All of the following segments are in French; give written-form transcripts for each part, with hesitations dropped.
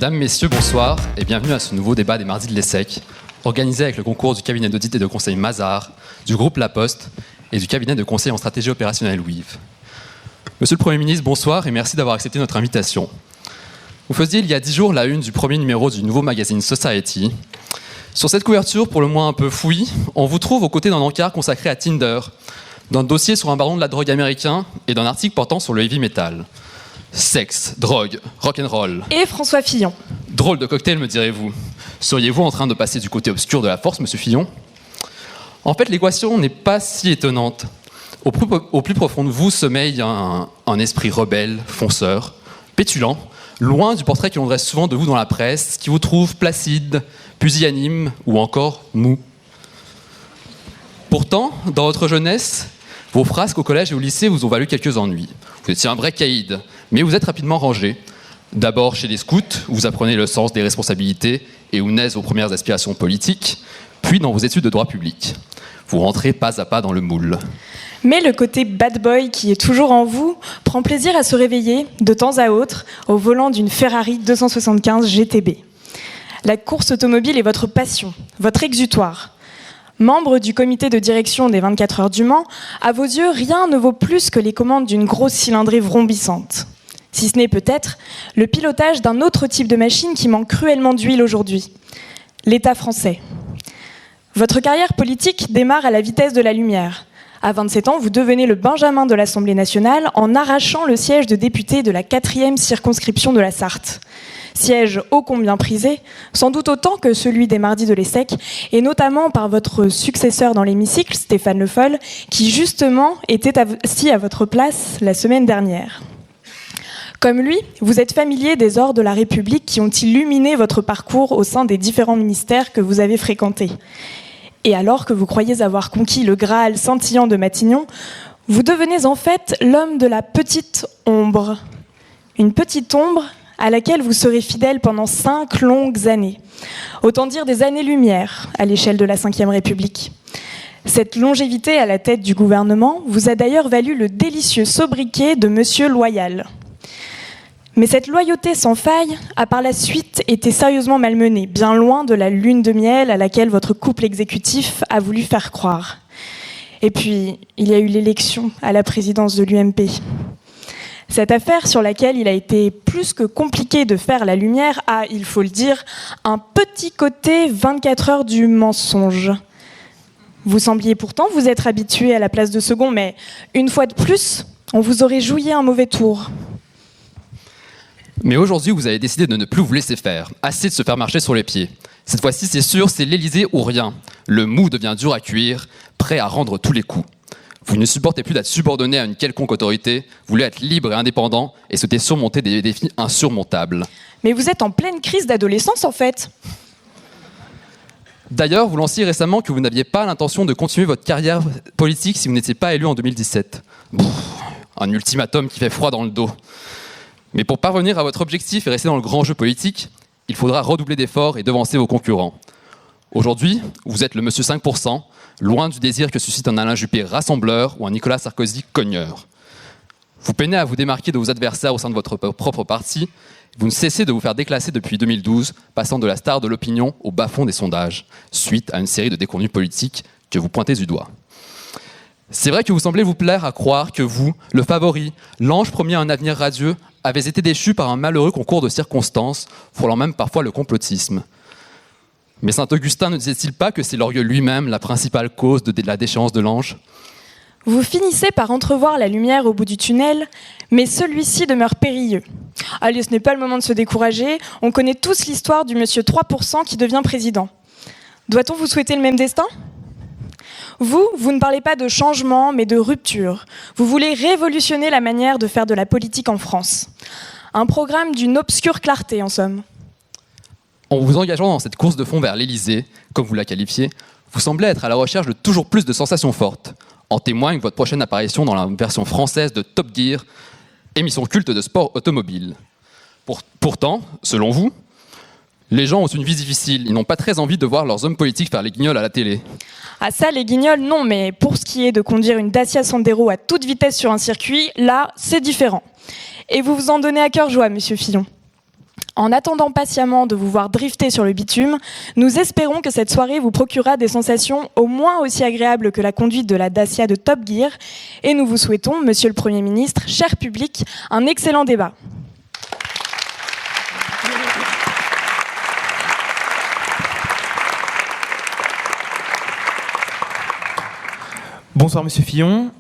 Mesdames, Messieurs, bonsoir et bienvenue à ce nouveau débat des mardis de l'ESSEC, organisé avec le concours du cabinet d'audit et de conseil Mazars, du groupe La Poste et du cabinet de conseil en stratégie opérationnelle WIV. Monsieur le Premier ministre, bonsoir et merci d'avoir accepté notre invitation. Vous faisiez il y a 10 jours la une du premier numéro du nouveau magazine Society. Sur cette couverture, pour le moins un peu fouillie, on vous trouve aux côtés d'un encart consacré à Tinder, d'un dossier sur un baron de la drogue américain et d'un article portant sur le heavy metal. Sexe, drogue, rock'n'roll. Et François Fillon. Drôle de cocktail, me direz-vous. Seriez-vous en train de passer du côté obscur de la force, monsieur Fillon ? En fait, l'équation n'est pas si étonnante. Au plus profond de vous sommeille un esprit rebelle, fonceur, pétulant, loin du portrait que l'on dresse souvent de vous dans la presse, qui vous trouve placide, pusillanime ou encore mou. Pourtant, dans votre jeunesse, vos frasques au collège et au lycée vous ont valu quelques ennuis. Vous étiez un vrai caïd, mais vous êtes rapidement rangé. D'abord chez les scouts, où vous apprenez le sens des responsabilités et où naissent vos premières aspirations politiques, puis dans vos études de droit public. Vous rentrez pas à pas dans le moule. Mais le côté bad boy qui est toujours en vous prend plaisir à se réveiller, de temps à autre, au volant d'une Ferrari 275 GTB. La course automobile est votre passion, votre exutoire. Membre du comité de direction des 24 heures du Mans, à vos yeux, rien ne vaut plus que les commandes d'une grosse cylindrée vrombissante. Si ce n'est peut-être le pilotage d'un autre type de machine qui manque cruellement d'huile aujourd'hui, l'État français. Votre carrière politique démarre à la vitesse de la lumière. À 27 ans, vous devenez le Benjamin de l'Assemblée nationale en arrachant le siège de député de la 4e circonscription de la Sarthe. Siège ô combien prisé, sans doute autant que celui des mardis de l'ESSEC, et notamment par votre successeur dans l'hémicycle, Stéphane Le Foll, qui justement était assis à votre place la semaine dernière. Comme lui, vous êtes familier des ors de la République qui ont illuminé votre parcours au sein des différents ministères que vous avez fréquentés. Et alors que vous croyez avoir conquis le Graal scintillant de Matignon, vous devenez en fait l'homme de la petite ombre. Une petite ombre à laquelle vous serez fidèle pendant 5 longues années. Autant dire des années-lumière à l'échelle de la Ve République. Cette longévité à la tête du gouvernement vous a d'ailleurs valu le délicieux sobriquet de Monsieur Loyal. Mais cette loyauté sans faille a par la suite été sérieusement malmenée, bien loin de la lune de miel à laquelle votre couple exécutif a voulu faire croire. Et puis, il y a eu l'élection à la présidence de l'UMP. Cette affaire sur laquelle il a été plus que compliqué de faire la lumière a, il faut le dire, un petit côté 24 heures du mensonge. Vous sembliez pourtant vous être habitué à la place de second, mais une fois de plus, on vous aurait joué un mauvais tour. Mais aujourd'hui, vous avez décidé de ne plus vous laisser faire. Assez de se faire marcher sur les pieds. Cette fois-ci, c'est sûr, c'est l'Élysée ou rien. Le mou devient dur à cuire, prêt à rendre tous les coups. Vous ne supportez plus d'être subordonné à une quelconque autorité, vous voulez être libre et indépendant et souhaitez surmonter des défis insurmontables. Mais vous êtes en pleine crise d'adolescence en fait. D'ailleurs, vous lanciez récemment que vous n'aviez pas l'intention de continuer votre carrière politique si vous n'étiez pas élu en 2017. Un ultimatum qui fait froid dans le dos. Mais pour parvenir à votre objectif et rester dans le grand jeu politique, il faudra redoubler d'efforts et devancer vos concurrents. Aujourd'hui, vous êtes le monsieur 5%, loin du désir que suscite un Alain Juppé rassembleur ou un Nicolas Sarkozy cogneur. Vous peinez à vous démarquer de vos adversaires au sein de votre propre parti. Vous ne cessez de vous faire déclasser depuis 2012, passant de la star de l'opinion au bas-fond des sondages, suite à une série de déconvenues politiques que vous pointez du doigt. C'est vrai que vous semblez vous plaire à croire que vous, le favori, l'ange promis à un avenir radieux, avez été déchu par un malheureux concours de circonstances, frôlant même parfois le complotisme. Mais saint Augustin ne disait-il pas que c'est l'orgueil lui-même la principale cause de la déchéance de l'ange ? Vous finissez par entrevoir la lumière au bout du tunnel, mais celui-ci demeure périlleux. Allez, ce n'est pas le moment de se décourager, on connaît tous l'histoire du monsieur 3% qui devient président. Doit-on vous souhaiter le même destin ? Vous ne parlez pas de changement, mais de rupture. Vous voulez révolutionner la manière de faire de la politique en France. Un programme d'une obscure clarté, en somme. En vous engageant dans cette course de fond vers l'Élysée, comme vous la qualifiez, vous semblez être à la recherche de toujours plus de sensations fortes. En témoigne votre prochaine apparition dans la version française de Top Gear, émission culte de sport automobile. Pourtant, selon vous, les gens ont une vie difficile. Ils n'ont pas très envie de voir leurs hommes politiques faire les guignols à la télé. Ah ça, les guignols, non, mais pour ce qui est de conduire une Dacia Sandero à toute vitesse sur un circuit, là, c'est différent. Et vous vous en donnez à cœur joie, monsieur Fillon. En attendant patiemment de vous voir drifter sur le bitume, nous espérons que cette soirée vous procurera des sensations au moins aussi agréables que la conduite de la Dacia de Top Gear. Et nous vous souhaitons, Monsieur le Premier ministre, cher public, un excellent débat. Bonsoir Monsieur Fillon,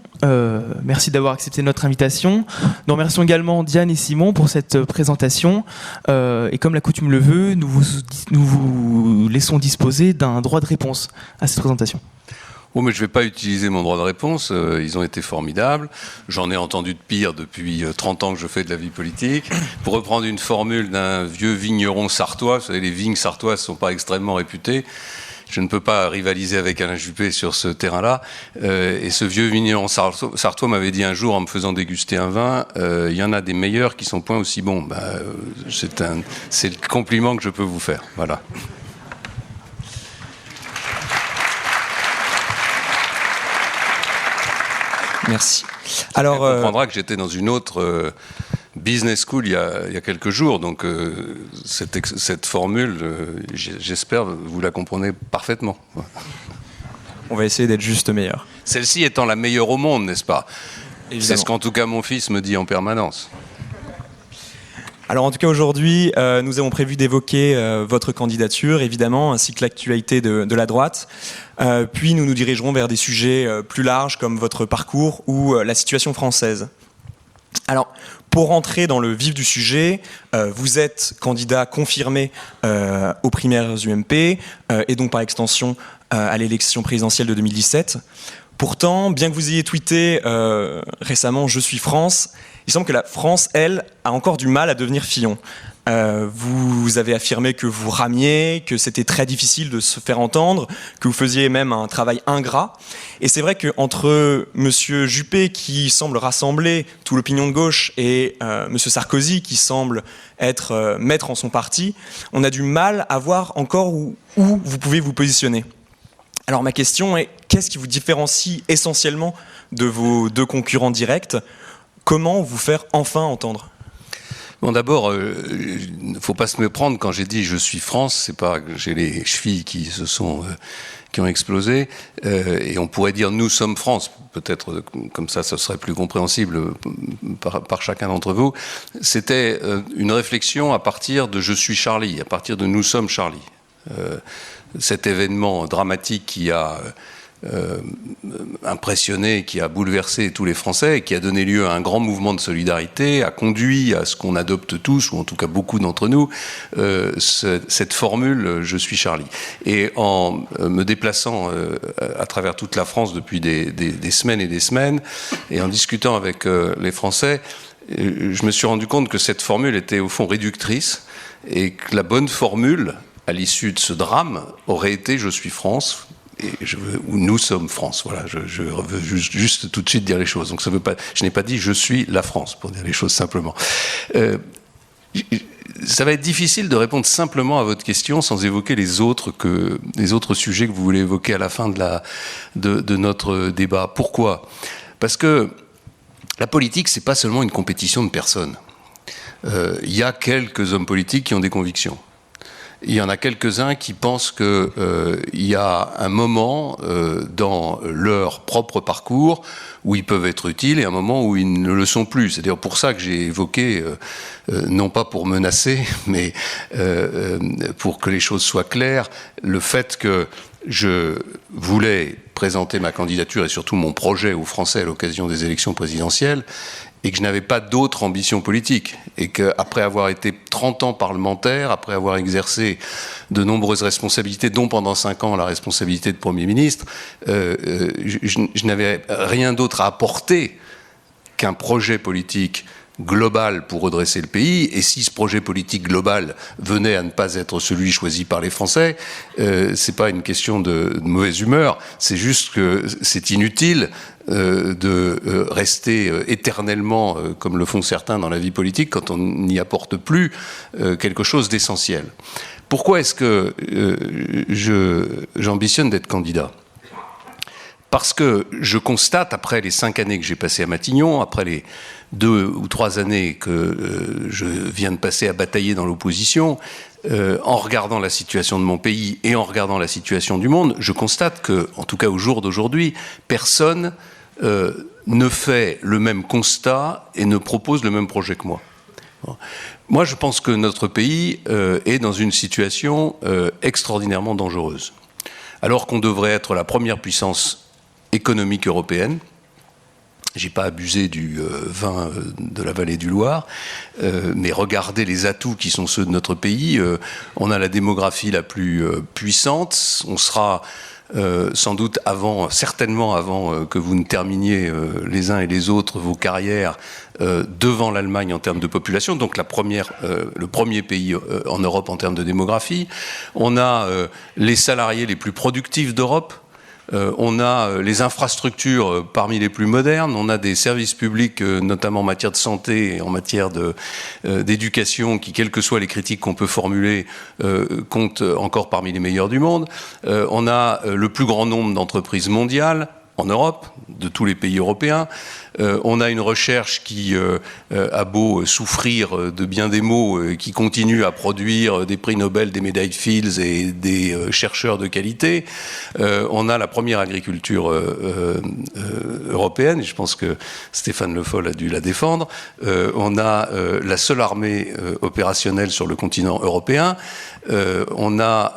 merci d'avoir accepté notre invitation. Nous remercions également Diane et Simon pour cette présentation. Et comme la coutume le veut, nous vous laissons disposer d'un droit de réponse à cette présentation. Oh, mais je ne vais pas utiliser mon droit de réponse, ils ont été formidables. J'en ai entendu de pire depuis 30 ans que je fais de la vie politique. Pour reprendre une formule d'un vieux vigneron sartois, vous savez, les vignes sartoises ne sont pas extrêmement réputées. Je ne peux pas rivaliser avec Alain Juppé sur ce terrain-là. Et ce vieux vigneron sartois m'avait dit un jour, en me faisant déguster un vin, il y en a des meilleurs qui sont point aussi bons. C'est le compliment que je peux vous faire. Voilà. Merci. Alors, on comprendra que j'étais dans une autre business school il y a quelques jours, donc cette formule, j'espère vous la comprenez parfaitement. On va essayer d'être juste meilleur. Celle-ci étant la meilleure au monde, n'est-ce pas? Évidemment. C'est ce qu'en tout cas mon fils me dit en permanence. Alors en tout cas aujourd'hui, nous avons prévu d'évoquer votre candidature, évidemment, ainsi que l'actualité de la droite. Puis nous nous dirigerons vers des sujets plus larges comme votre parcours ou la situation française. Alors, pour rentrer dans le vif du sujet, vous êtes candidat confirmé aux primaires UMP et donc par extension à l'élection présidentielle de 2017. Pourtant, bien que vous ayez tweeté récemment « Je suis France », il semble que la France, elle, a encore du mal à devenir Fillon. Vous avez affirmé que vous ramiez, que c'était très difficile de se faire entendre, que vous faisiez même un travail ingrat. Et c'est vrai qu'entre Monsieur Juppé, qui semble rassembler tout l'opinion de gauche, et Monsieur Sarkozy, qui semble être maître en son parti, on a du mal à voir encore où vous pouvez vous positionner. Alors ma question est, qu'est-ce qui vous différencie essentiellement de vos deux concurrents directs ? Comment vous faire enfin entendre ? Bon, d'abord, il ne faut pas se méprendre quand j'ai dit « je suis France », c'est pas que j'ai les chevilles qui ont explosé, et on pourrait dire « nous sommes France », peut-être comme ça serait plus compréhensible par chacun d'entre vous. C'était une réflexion à partir de « je suis Charlie », à partir de « nous sommes Charlie ». Cet événement dramatique qui a impressionné, qui a bouleversé tous les Français et qui a donné lieu à un grand mouvement de solidarité, a conduit à ce qu'on adopte tous, ou en tout cas beaucoup d'entre nous, cette formule « je suis Charlie ». Et en me déplaçant à travers toute la France depuis des semaines et des semaines, et en discutant avec les Français, je me suis rendu compte que cette formule était au fond réductrice, et que la bonne formule, à l'issue de ce drame, aurait été « je suis France ». Ou nous sommes France. Voilà, je veux juste tout de suite dire les choses. Donc ça veut pas, je n'ai pas dit je suis la France, pour dire les choses simplement. Ça va être difficile de répondre simplement à votre question sans évoquer les autres sujets que vous voulez évoquer à la fin de notre débat. Pourquoi ? Parce que la politique, c'est pas seulement une compétition de personnes. Il y a quelques hommes politiques qui ont des convictions. Il y en a quelques-uns qui pensent qu'il y a un moment dans leur propre parcours où ils peuvent être utiles et un moment où ils ne le sont plus. C'est d'ailleurs pour ça que j'ai évoqué, non pas pour menacer, mais pour que les choses soient claires, le fait que je voulais présenter ma candidature et surtout mon projet aux Français à l'occasion des élections présidentielles, et que je n'avais pas d'autre ambition politique, et qu'après avoir été 30 ans parlementaire, après avoir exercé de nombreuses responsabilités, dont pendant 5 ans la responsabilité de Premier ministre, je n'avais rien d'autre à apporter qu'un projet politique global pour redresser le pays, et si ce projet politique global venait à ne pas être celui choisi par les Français, c'est pas une question de mauvaise humeur, c'est juste que c'est inutile de rester éternellement, comme le font certains dans la vie politique, quand on n'y apporte plus quelque chose d'essentiel. Pourquoi est-ce que j'ambitionne d'être candidat ? Parce que je constate, après les 5 années que j'ai passées à Matignon, après les 2 ou 3 années que je viens de passer à batailler dans l'opposition, en regardant la situation de mon pays et en regardant la situation du monde, je constate que, en tout cas au jour d'aujourd'hui, personne ne fait le même constat et ne propose le même projet que moi. Bon. Moi, je pense que notre pays est dans une situation extraordinairement dangereuse. Alors qu'on devrait être la première puissance économique européenne, j'ai pas abusé du vin de la vallée du Loir, mais regardez les atouts qui sont ceux de notre pays. On a la démographie la plus puissante. On sera sans doute certainement avant que vous ne terminiez les uns et les autres vos carrières devant l'Allemagne en termes de population, donc le premier pays en Europe en termes de démographie. On a les salariés les plus productifs d'Europe. On a les infrastructures parmi les plus modernes, on a des services publics, notamment en matière de santé et en matière d'éducation, qui, quelles que soient les critiques qu'on peut formuler, comptent encore parmi les meilleurs du monde. On a le plus grand nombre d'entreprises mondiales en Europe, de tous les pays européens. On a une recherche qui a beau souffrir de bien des maux, qui continue à produire des prix Nobel, des médailles Fields et des chercheurs de qualité. On a la première agriculture européenne, et je pense que Stéphane Le Foll a dû la défendre. On a la seule armée opérationnelle sur le continent européen. On a...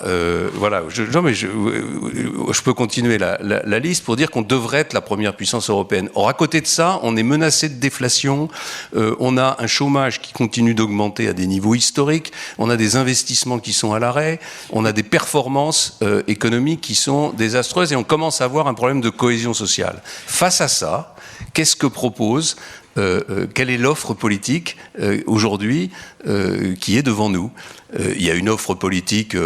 voilà, je peux continuer la liste pour dire qu'on devrait être la première puissance européenne. Or, à côté de ça, on est menacé de déflation, on a un chômage qui continue d'augmenter à des niveaux historiques, on a des investissements qui sont à l'arrêt, on a des performances économiques qui sont désastreuses et on commence à avoir un problème de cohésion sociale. Face à ça, qu'est-ce que propose quelle est l'offre politique aujourd'hui qui est devant nous? Il y a une offre politique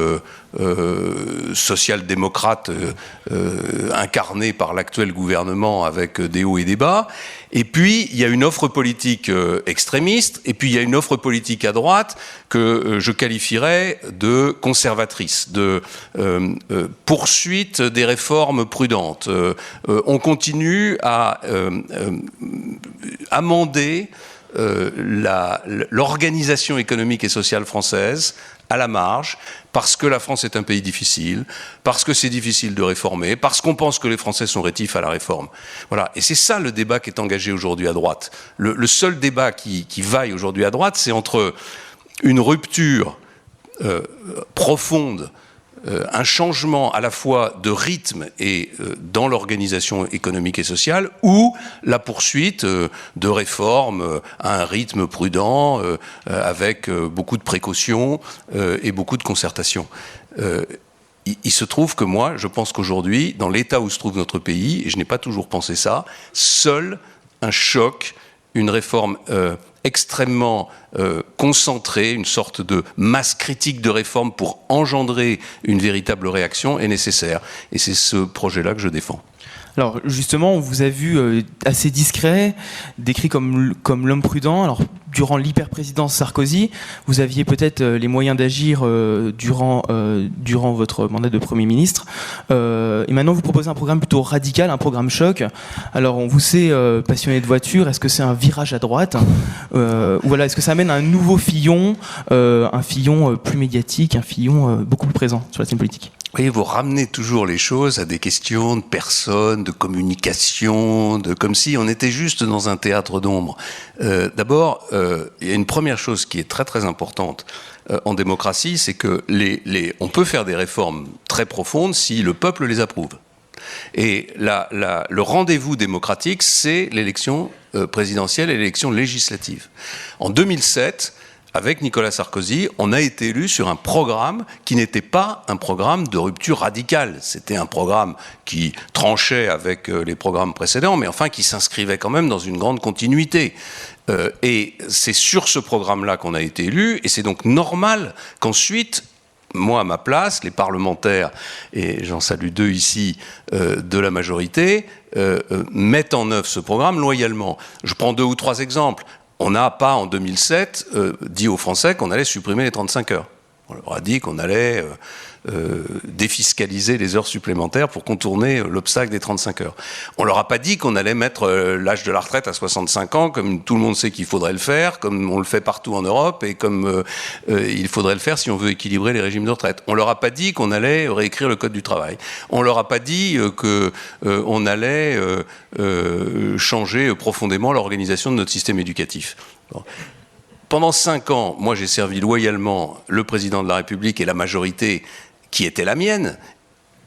social-démocrate incarnée par l'actuel gouvernement avec des hauts et des bas. Et puis, il y a une offre politique extrémiste, et puis il y a une offre politique à droite que je qualifierais de conservatrice, de poursuite des réformes prudentes. On continue à amender l'organisation économique et sociale française à la marge, parce que la France est un pays difficile, parce que c'est difficile de réformer, parce qu'on pense que les Français sont rétifs à la réforme. Voilà. Et c'est ça le débat qui est engagé aujourd'hui à droite. Le seul débat qui vaille aujourd'hui à droite, c'est entre une rupture profonde, un changement à la fois de rythme et dans l'organisation économique et sociale, ou la poursuite de réformes à un rythme prudent, avec beaucoup de précautions et beaucoup de concertation. Il se trouve que moi, je pense qu'aujourd'hui, dans l'état où se trouve notre pays, et je n'ai pas toujours pensé ça, seul un choc, une réforme extrêmement concentrée, une sorte de masse critique de réforme pour engendrer une véritable réaction est nécessaire. Et c'est ce projet-là que je défends. Alors justement, on vous a vu assez discret, décrit comme l'homme prudent. Alors durant l'hyper-présidence Sarkozy, vous aviez peut-être les moyens d'agir durant votre mandat de Premier ministre. Et maintenant, vous proposez un programme plutôt radical, un programme choc. Alors on vous sait passionné de voitures. Est-ce que c'est un virage à droite ou voilà, est-ce que ça amène un nouveau fillon, un fillon plus médiatique, un fillon beaucoup plus présent sur la scène politique? Vous voyez, vous ramenez toujours les choses à des questions de personnes, de communication, comme si on était juste dans un théâtre d'ombre. D'abord, il y a une première chose qui est très très importante en démocratie, c'est que on peut faire des réformes très profondes si le peuple les approuve. Et le rendez-vous démocratique, c'est l'élection présidentielle et l'élection législative. En 2007, avec Nicolas Sarkozy, on a été élu sur un programme qui n'était pas un programme de rupture radicale. C'était un programme qui tranchait avec les programmes précédents, mais enfin qui s'inscrivait quand même dans une grande continuité. Et c'est sur ce programme-là qu'on a été élu, et c'est donc normal qu'ensuite, moi à ma place, les parlementaires, et j'en salue 2 ici, de la majorité, mettent en œuvre ce programme loyalement. Je prends 2 ou 3 exemples. On n'a pas, en 2007, dit aux Français qu'on allait supprimer les 35 heures. On leur a dit qu'on allait défiscaliser les heures supplémentaires pour contourner l'obstacle des 35 heures. On leur a pas dit qu'on allait mettre l'âge de la retraite à 65 ans, comme tout le monde sait qu'il faudrait le faire, comme on le fait partout en Europe, et comme il faudrait le faire si on veut équilibrer les régimes de retraite. On leur a pas dit qu'on allait réécrire le code du travail. On leur a pas dit qu'on allait changer profondément l'organisation de notre système éducatif. Bon. Pendant 5 ans, moi j'ai servi loyalement le président de la République et la majorité qui était la mienne,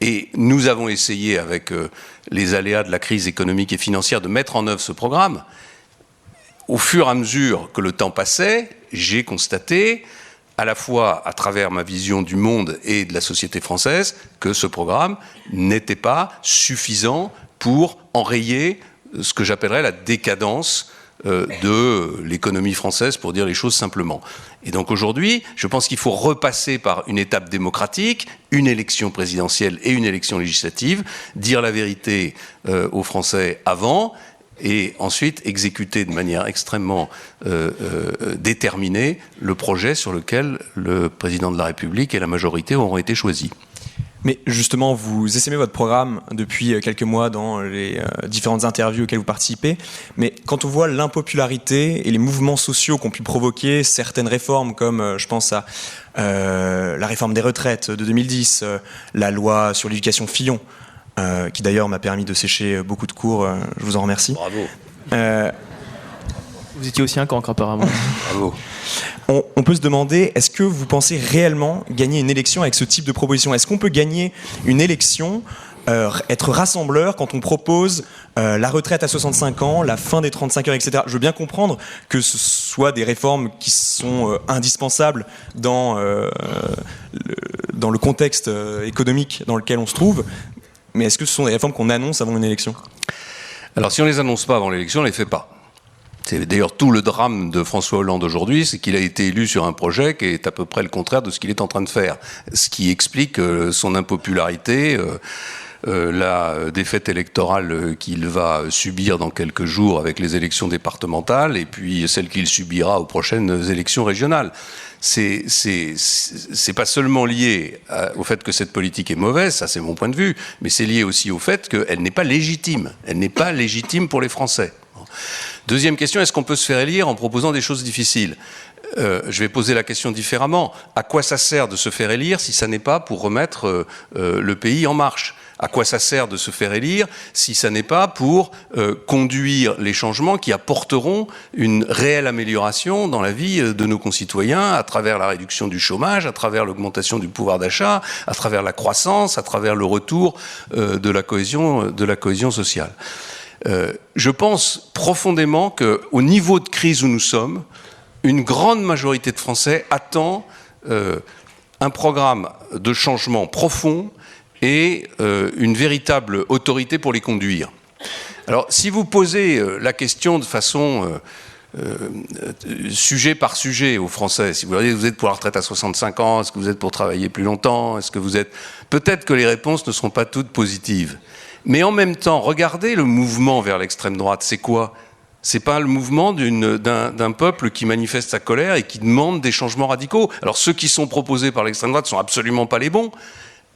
et nous avons essayé avec les aléas de la crise économique et financière de mettre en œuvre ce programme. Au fur et à mesure que le temps passait, j'ai constaté, à la fois à travers ma vision du monde et de la société française, que ce programme n'était pas suffisant pour enrayer ce que j'appellerais la décadence de l'économie française, pour dire les choses simplement. Et donc aujourd'hui, je pense qu'il faut repasser par une étape démocratique, une élection présidentielle et une élection législative, dire la vérité aux Français avant, et ensuite exécuter de manière extrêmement déterminée le projet sur lequel le président de la République et la majorité auront été choisis. Mais justement, vous essaimez votre programme depuis quelques mois dans les différentes interviews auxquelles vous participez. Mais quand on voit l'impopularité et les mouvements sociaux qu'ont pu provoquer certaines réformes, comme je pense à la réforme des retraites de 2010, la loi sur l'éducation Fillon, qui d'ailleurs m'a permis de sécher beaucoup de cours, je vous en remercie. Bravo. Vous étiez aussi un cancre apparemment. Bravo. On peut se demander, est-ce que vous pensez réellement gagner une élection avec ce type de proposition ? Est-ce qu'on peut gagner une élection, être rassembleur quand on propose la retraite à 65 ans, la fin des 35 heures, etc. Je veux bien comprendre que ce soit des réformes qui sont indispensables dans le contexte économique dans lequel on se trouve, mais est-ce que ce sont des réformes qu'on annonce avant une élection ? Alors si on ne les annonce pas avant l'élection, on ne les fait pas. C'est d'ailleurs tout le drame de François Hollande aujourd'hui, c'est qu'il a été élu sur un projet qui est à peu près le contraire de ce qu'il est en train de faire. Ce qui explique son impopularité, la défaite électorale qu'il va subir dans quelques jours avec les élections départementales, et puis celle qu'il subira aux prochaines élections régionales. C'est pas seulement lié au fait que cette politique est mauvaise, ça c'est mon point de vue, mais c'est lié aussi au fait qu'elle n'est pas légitime. Elle n'est pas légitime pour les Français. Deuxième question, est-ce qu'on peut se faire élire en proposant des choses difficiles ? Je vais poser la question différemment. À quoi ça sert de se faire élire si ça n'est pas pour remettre le pays en marche ? À quoi ça sert de se faire élire si ça n'est pas pour conduire les changements qui apporteront une réelle amélioration dans la vie de nos concitoyens à travers la réduction du chômage, à travers l'augmentation du pouvoir d'achat, à travers la croissance, à travers le retour de la cohésion sociale. Je pense profondément qu'au niveau de crise où nous sommes, une grande majorité de Français attend un programme de changement profond et une véritable autorité pour les conduire. Alors, si vous posez la question de façon sujet par sujet aux Français, si vous leur dites vous êtes pour la retraite à 65 ans, est-ce que vous êtes pour travailler plus longtemps, est-ce que vous êtes... Peut-être que les réponses ne seront pas toutes positives. Mais en même temps, regardez le mouvement vers l'extrême droite, c'est quoi ? C'est pas le mouvement d'un peuple qui manifeste sa colère et qui demande des changements radicaux. Alors ceux qui sont proposés par l'extrême droite sont absolument pas les bons,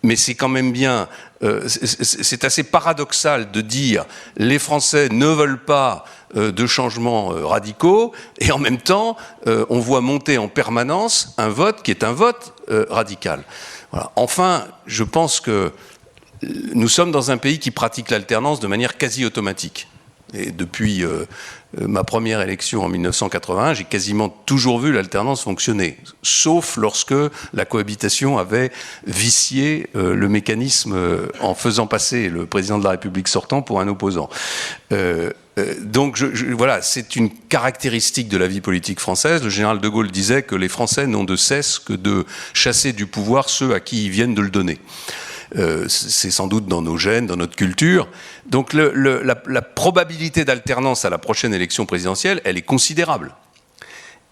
mais c'est quand même bien... c'est assez paradoxal de dire les Français ne veulent pas de changements radicaux, et en même temps, on voit monter en permanence un vote qui est un vote radical. Voilà. Enfin, je pense que nous sommes dans un pays qui pratique l'alternance de manière quasi automatique. Et depuis ma première élection en 1981, j'ai quasiment toujours vu l'alternance fonctionner, sauf lorsque la cohabitation avait vicié le mécanisme en faisant passer le président de la République sortant pour un opposant. Donc voilà, c'est une caractéristique de la vie politique française. Le général de Gaulle disait que les Français n'ont de cesse que de chasser du pouvoir ceux à qui ils viennent de le donner. C'est sans doute dans nos gènes, dans notre culture. Donc la probabilité d'alternance à la prochaine élection présidentielle, elle est considérable.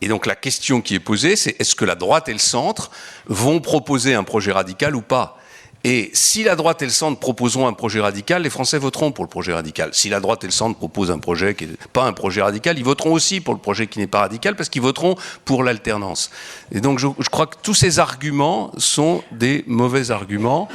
Et donc la question qui est posée, c'est est-ce que la droite et le centre vont proposer un projet radical ou pas ? Et si la droite et le centre proposeront un projet radical, les Français voteront pour le projet radical. Si la droite et le centre proposent un projet qui n'est pas un projet radical, ils voteront aussi pour le projet qui n'est pas radical, parce qu'ils voteront pour l'alternance. Et donc je crois que tous ces arguments sont des mauvais arguments.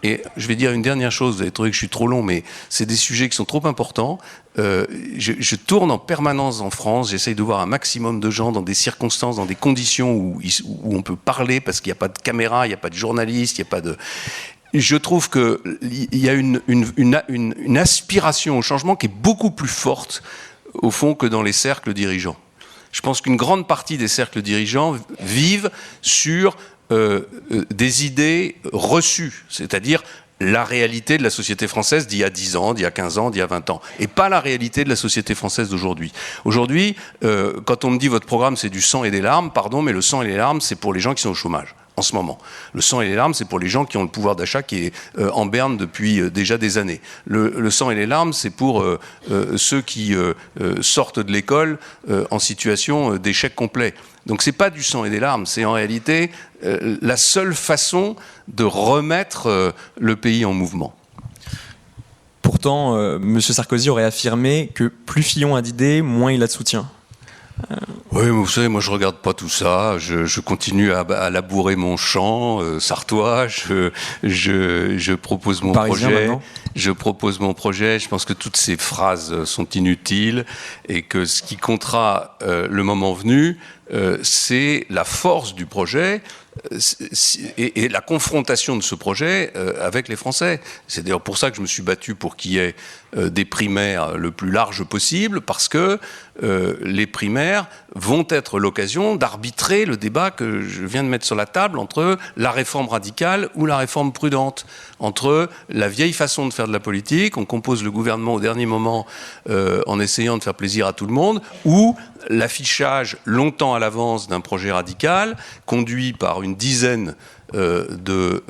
Et je vais dire une dernière chose, vous allez trouver que je suis trop long, mais c'est des sujets qui sont trop importants. Je tourne en permanence en France, j'essaye de voir un maximum de gens dans des circonstances, dans des conditions où on peut parler, parce qu'il n'y a pas de caméra, il n'y a pas de journaliste, il n'y a pas de... Je trouve qu'il y a une aspiration au changement qui est beaucoup plus forte, au fond, que dans les cercles dirigeants. Je pense qu'une grande partie des cercles dirigeants vivent sur des idées reçues, c'est-à-dire la réalité de la société française d'il y a 10 ans, d'il y a 15 ans, d'il y a 20 ans, et pas la réalité de la société française d'aujourd'hui. Aujourd'hui, quand on me dit votre programme c'est du sang et des larmes, pardon, mais le sang et les larmes c'est pour les gens qui sont au chômage. En ce moment. Le sang et les larmes, c'est pour les gens qui ont le pouvoir d'achat qui est en berne depuis déjà des années. Le sang et les larmes, c'est pour ceux qui sortent de l'école en situation d'échec complet. Donc c'est pas du sang et des larmes, c'est en réalité la seule façon de remettre le pays en mouvement. Pourtant, M. Sarkozy aurait affirmé que plus Fillon a d'idées, moins il a de soutien. Oui, mais vous savez, moi je regarde pas tout ça. Je continue à labourer mon champ sartois. Je propose mon projet. Je propose mon projet. Je pense que toutes ces phrases sont inutiles et que ce qui comptera le moment venu, c'est la force du projet et la confrontation de ce projet avec les Français. C'est d'ailleurs pour ça que je me suis battu pour qu'il y ait des primaires le plus large possible, parce que les primaires vont être l'occasion d'arbitrer le débat que je viens de mettre sur la table entre la réforme radicale ou la réforme prudente, entre la vieille façon de faire de la politique, on compose le gouvernement au dernier moment en essayant de faire plaisir à tout le monde, ou l'affichage longtemps à l'avance d'un projet radical conduit par une dizaine de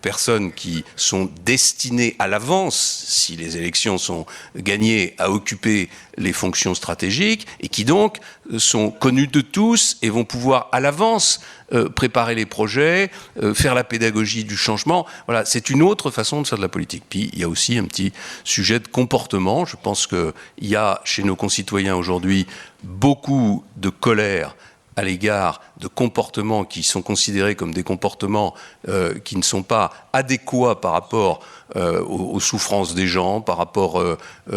personnes qui sont destinées à l'avance, si les élections sont gagnées, à occuper les fonctions stratégiques, et qui donc sont connues de tous et vont pouvoir à l'avance préparer les projets, faire la pédagogie du changement. Voilà, c'est une autre façon de faire de la politique. Puis il y a aussi un petit sujet de comportement. Je pense qu'il y a chez nos concitoyens aujourd'hui beaucoup de colère à l'égard de comportements qui sont considérés comme des comportements qui ne sont pas adéquats par rapport aux souffrances des gens, par rapport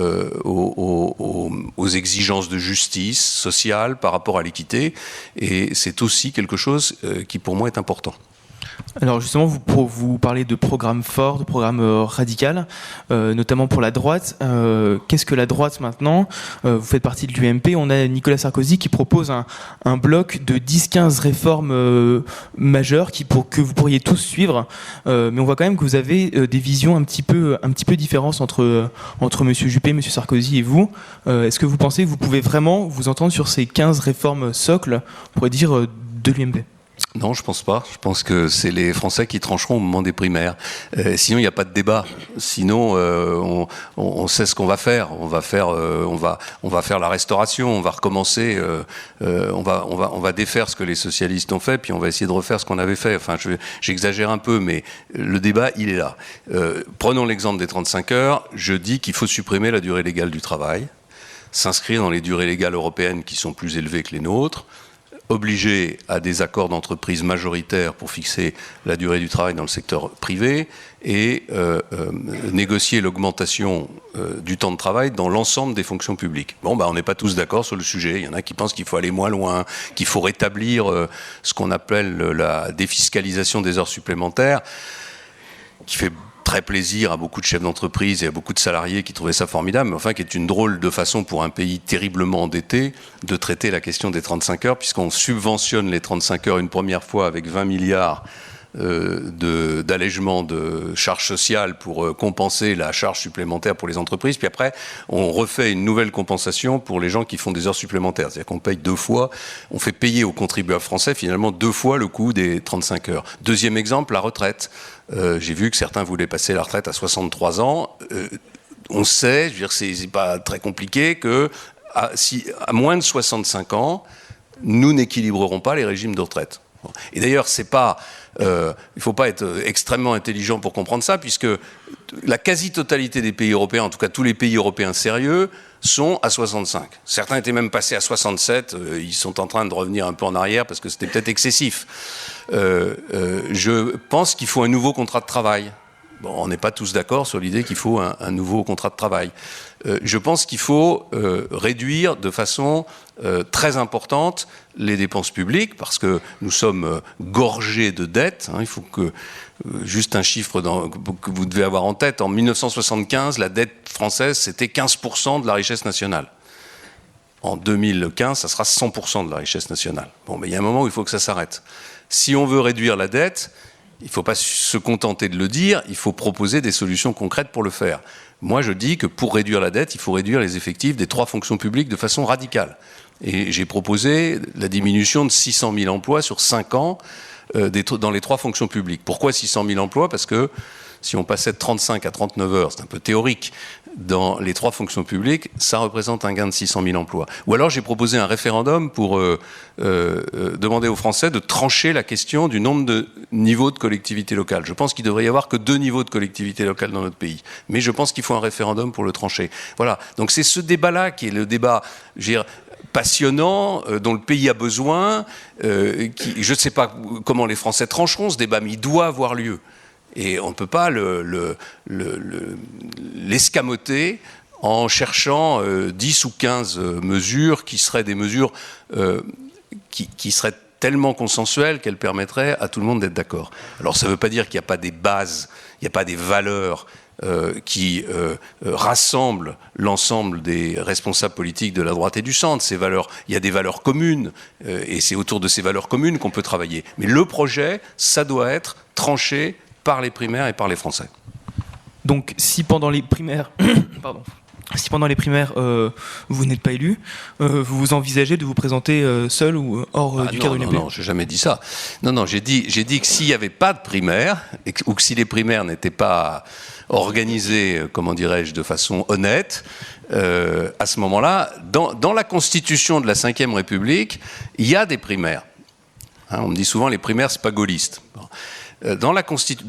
aux exigences de justice sociale, par rapport à l'équité. Et c'est aussi quelque chose qui pour moi est important. Alors justement, vous parlez de programme fort, de programme radical, notamment pour la droite. Qu'est-ce que la droite maintenant ? Vous faites partie de l'UMP. On a Nicolas Sarkozy qui propose un bloc de 10-15 réformes majeures que vous pourriez tous suivre. Mais on voit quand même que vous avez des visions un petit peu différentes entre M. Juppé, M. Sarkozy et vous. Est-ce que vous pensez que vous pouvez vraiment vous entendre sur ces 15 réformes socles, on pourrait dire, de l'UMP ? Non, je pense pas. Je pense que c'est les Français qui trancheront au moment des primaires. Sinon, il n'y a pas de débat. Sinon, on sait ce qu'on va faire. On va faire la restauration. On va recommencer. On va défaire ce que les socialistes ont fait, puis on va essayer de refaire ce qu'on avait fait. Enfin, j'exagère un peu, mais le débat, il est là. Prenons l'exemple des 35 heures. Je dis qu'il faut supprimer la durée légale du travail, s'inscrire dans les durées légales européennes qui sont plus élevées que les nôtres, obligé à des accords d'entreprise majoritaires pour fixer la durée du travail dans le secteur privé et négocier l'augmentation du temps de travail dans l'ensemble des fonctions publiques. Bon, on n'est pas tous d'accord sur le sujet. Il y en a qui pensent qu'il faut aller moins loin, qu'il faut rétablir ce qu'on appelle la défiscalisation des heures supplémentaires, qui fait très plaisir à beaucoup de chefs d'entreprise et à beaucoup de salariés qui trouvaient ça formidable, mais enfin qui est une drôle de façon pour un pays terriblement endetté de traiter la question des 35 heures, puisqu'on subventionne les 35 heures une première fois avec 20 milliards d'allègement de charges sociales pour compenser la charge supplémentaire pour les entreprises, puis après on refait une nouvelle compensation pour les gens qui font des heures supplémentaires, c'est-à-dire qu'on paye 2 fois, on fait payer aux contribuables français finalement 2 fois le coût des 35 heures. Deuxième exemple, la retraite. J'ai vu que certains voulaient passer la retraite à 63 ans. On sait, je veux dire, c'est pas très compliqué, que à moins de 65 ans, nous n'équilibrerons pas les régimes de retraite. Et d'ailleurs, il ne faut pas être extrêmement intelligent pour comprendre ça, puisque la quasi-totalité des pays européens, en tout cas tous les pays européens sérieux, sont à 65. Certains étaient même passés à 67, ils sont en train de revenir un peu en arrière parce que c'était peut-être excessif. Je pense qu'il faut un nouveau contrat de travail. Bon, on n'est pas tous d'accord sur l'idée qu'il faut un nouveau contrat de travail. Je pense qu'il faut réduire de façon très importante les dépenses publiques, parce que nous sommes gorgés de dettes. Il faut que, juste un chiffre que vous devez avoir en tête, en 1975, la dette française, c'était 15% de la richesse nationale. En 2015, ça sera 100% de la richesse nationale. Bon, mais il y a un moment où il faut que ça s'arrête. Si on veut réduire la dette, il ne faut pas se contenter de le dire, il faut proposer des solutions concrètes pour le faire. Moi, je dis que pour réduire la dette, il faut réduire les effectifs des 3 fonctions publiques de façon radicale. Et j'ai proposé la diminution de 600 000 emplois sur 5 ans dans les 3 fonctions publiques. Pourquoi 600 000 emplois ? Parce que si on passait de 35 à 39 heures, c'est un peu théorique, dans les 3 fonctions publiques, ça représente un gain de 600 000 emplois. Ou alors j'ai proposé un référendum pour demander aux Français de trancher la question du nombre de niveaux de collectivité locale. Je pense qu'il ne devrait y avoir que 2 niveaux de collectivité locale dans notre pays. Mais je pense qu'il faut un référendum pour le trancher. Voilà. Donc c'est ce débat-là qui est le débat, je veux dire, passionnant, dont le pays a besoin. Je ne sais pas comment les Français trancheront ce débat, mais il doit avoir lieu. Et on ne peut pas l'escamoter en cherchant 10 ou 15 mesures qui seraient des mesures qui seraient tellement consensuelles qu'elles permettraient à tout le monde d'être d'accord. Alors ça ne veut pas dire qu'il n'y a pas des bases, il n'y a pas des valeurs qui rassemblent l'ensemble des responsables politiques de la droite et du centre. Ces valeurs, il y a des valeurs communes, et c'est autour de ces valeurs communes qu'on peut travailler. Mais le projet, ça doit être tranché par les primaires et par les Français. Donc, si pendant les primaires, vous n'êtes pas élu, vous envisagez de vous présenter seul ou hors du cadre de l'UMP ? Non, j'ai jamais dit ça. Non, j'ai dit que s'il n'y avait pas de primaires, ou que si les primaires n'étaient pas organisées, comment dirais-je, de façon honnête, à ce moment-là, dans la Constitution de la Ve République, il y a des primaires. On me dit souvent les primaires, c'est pas gaulliste. Bon. Dans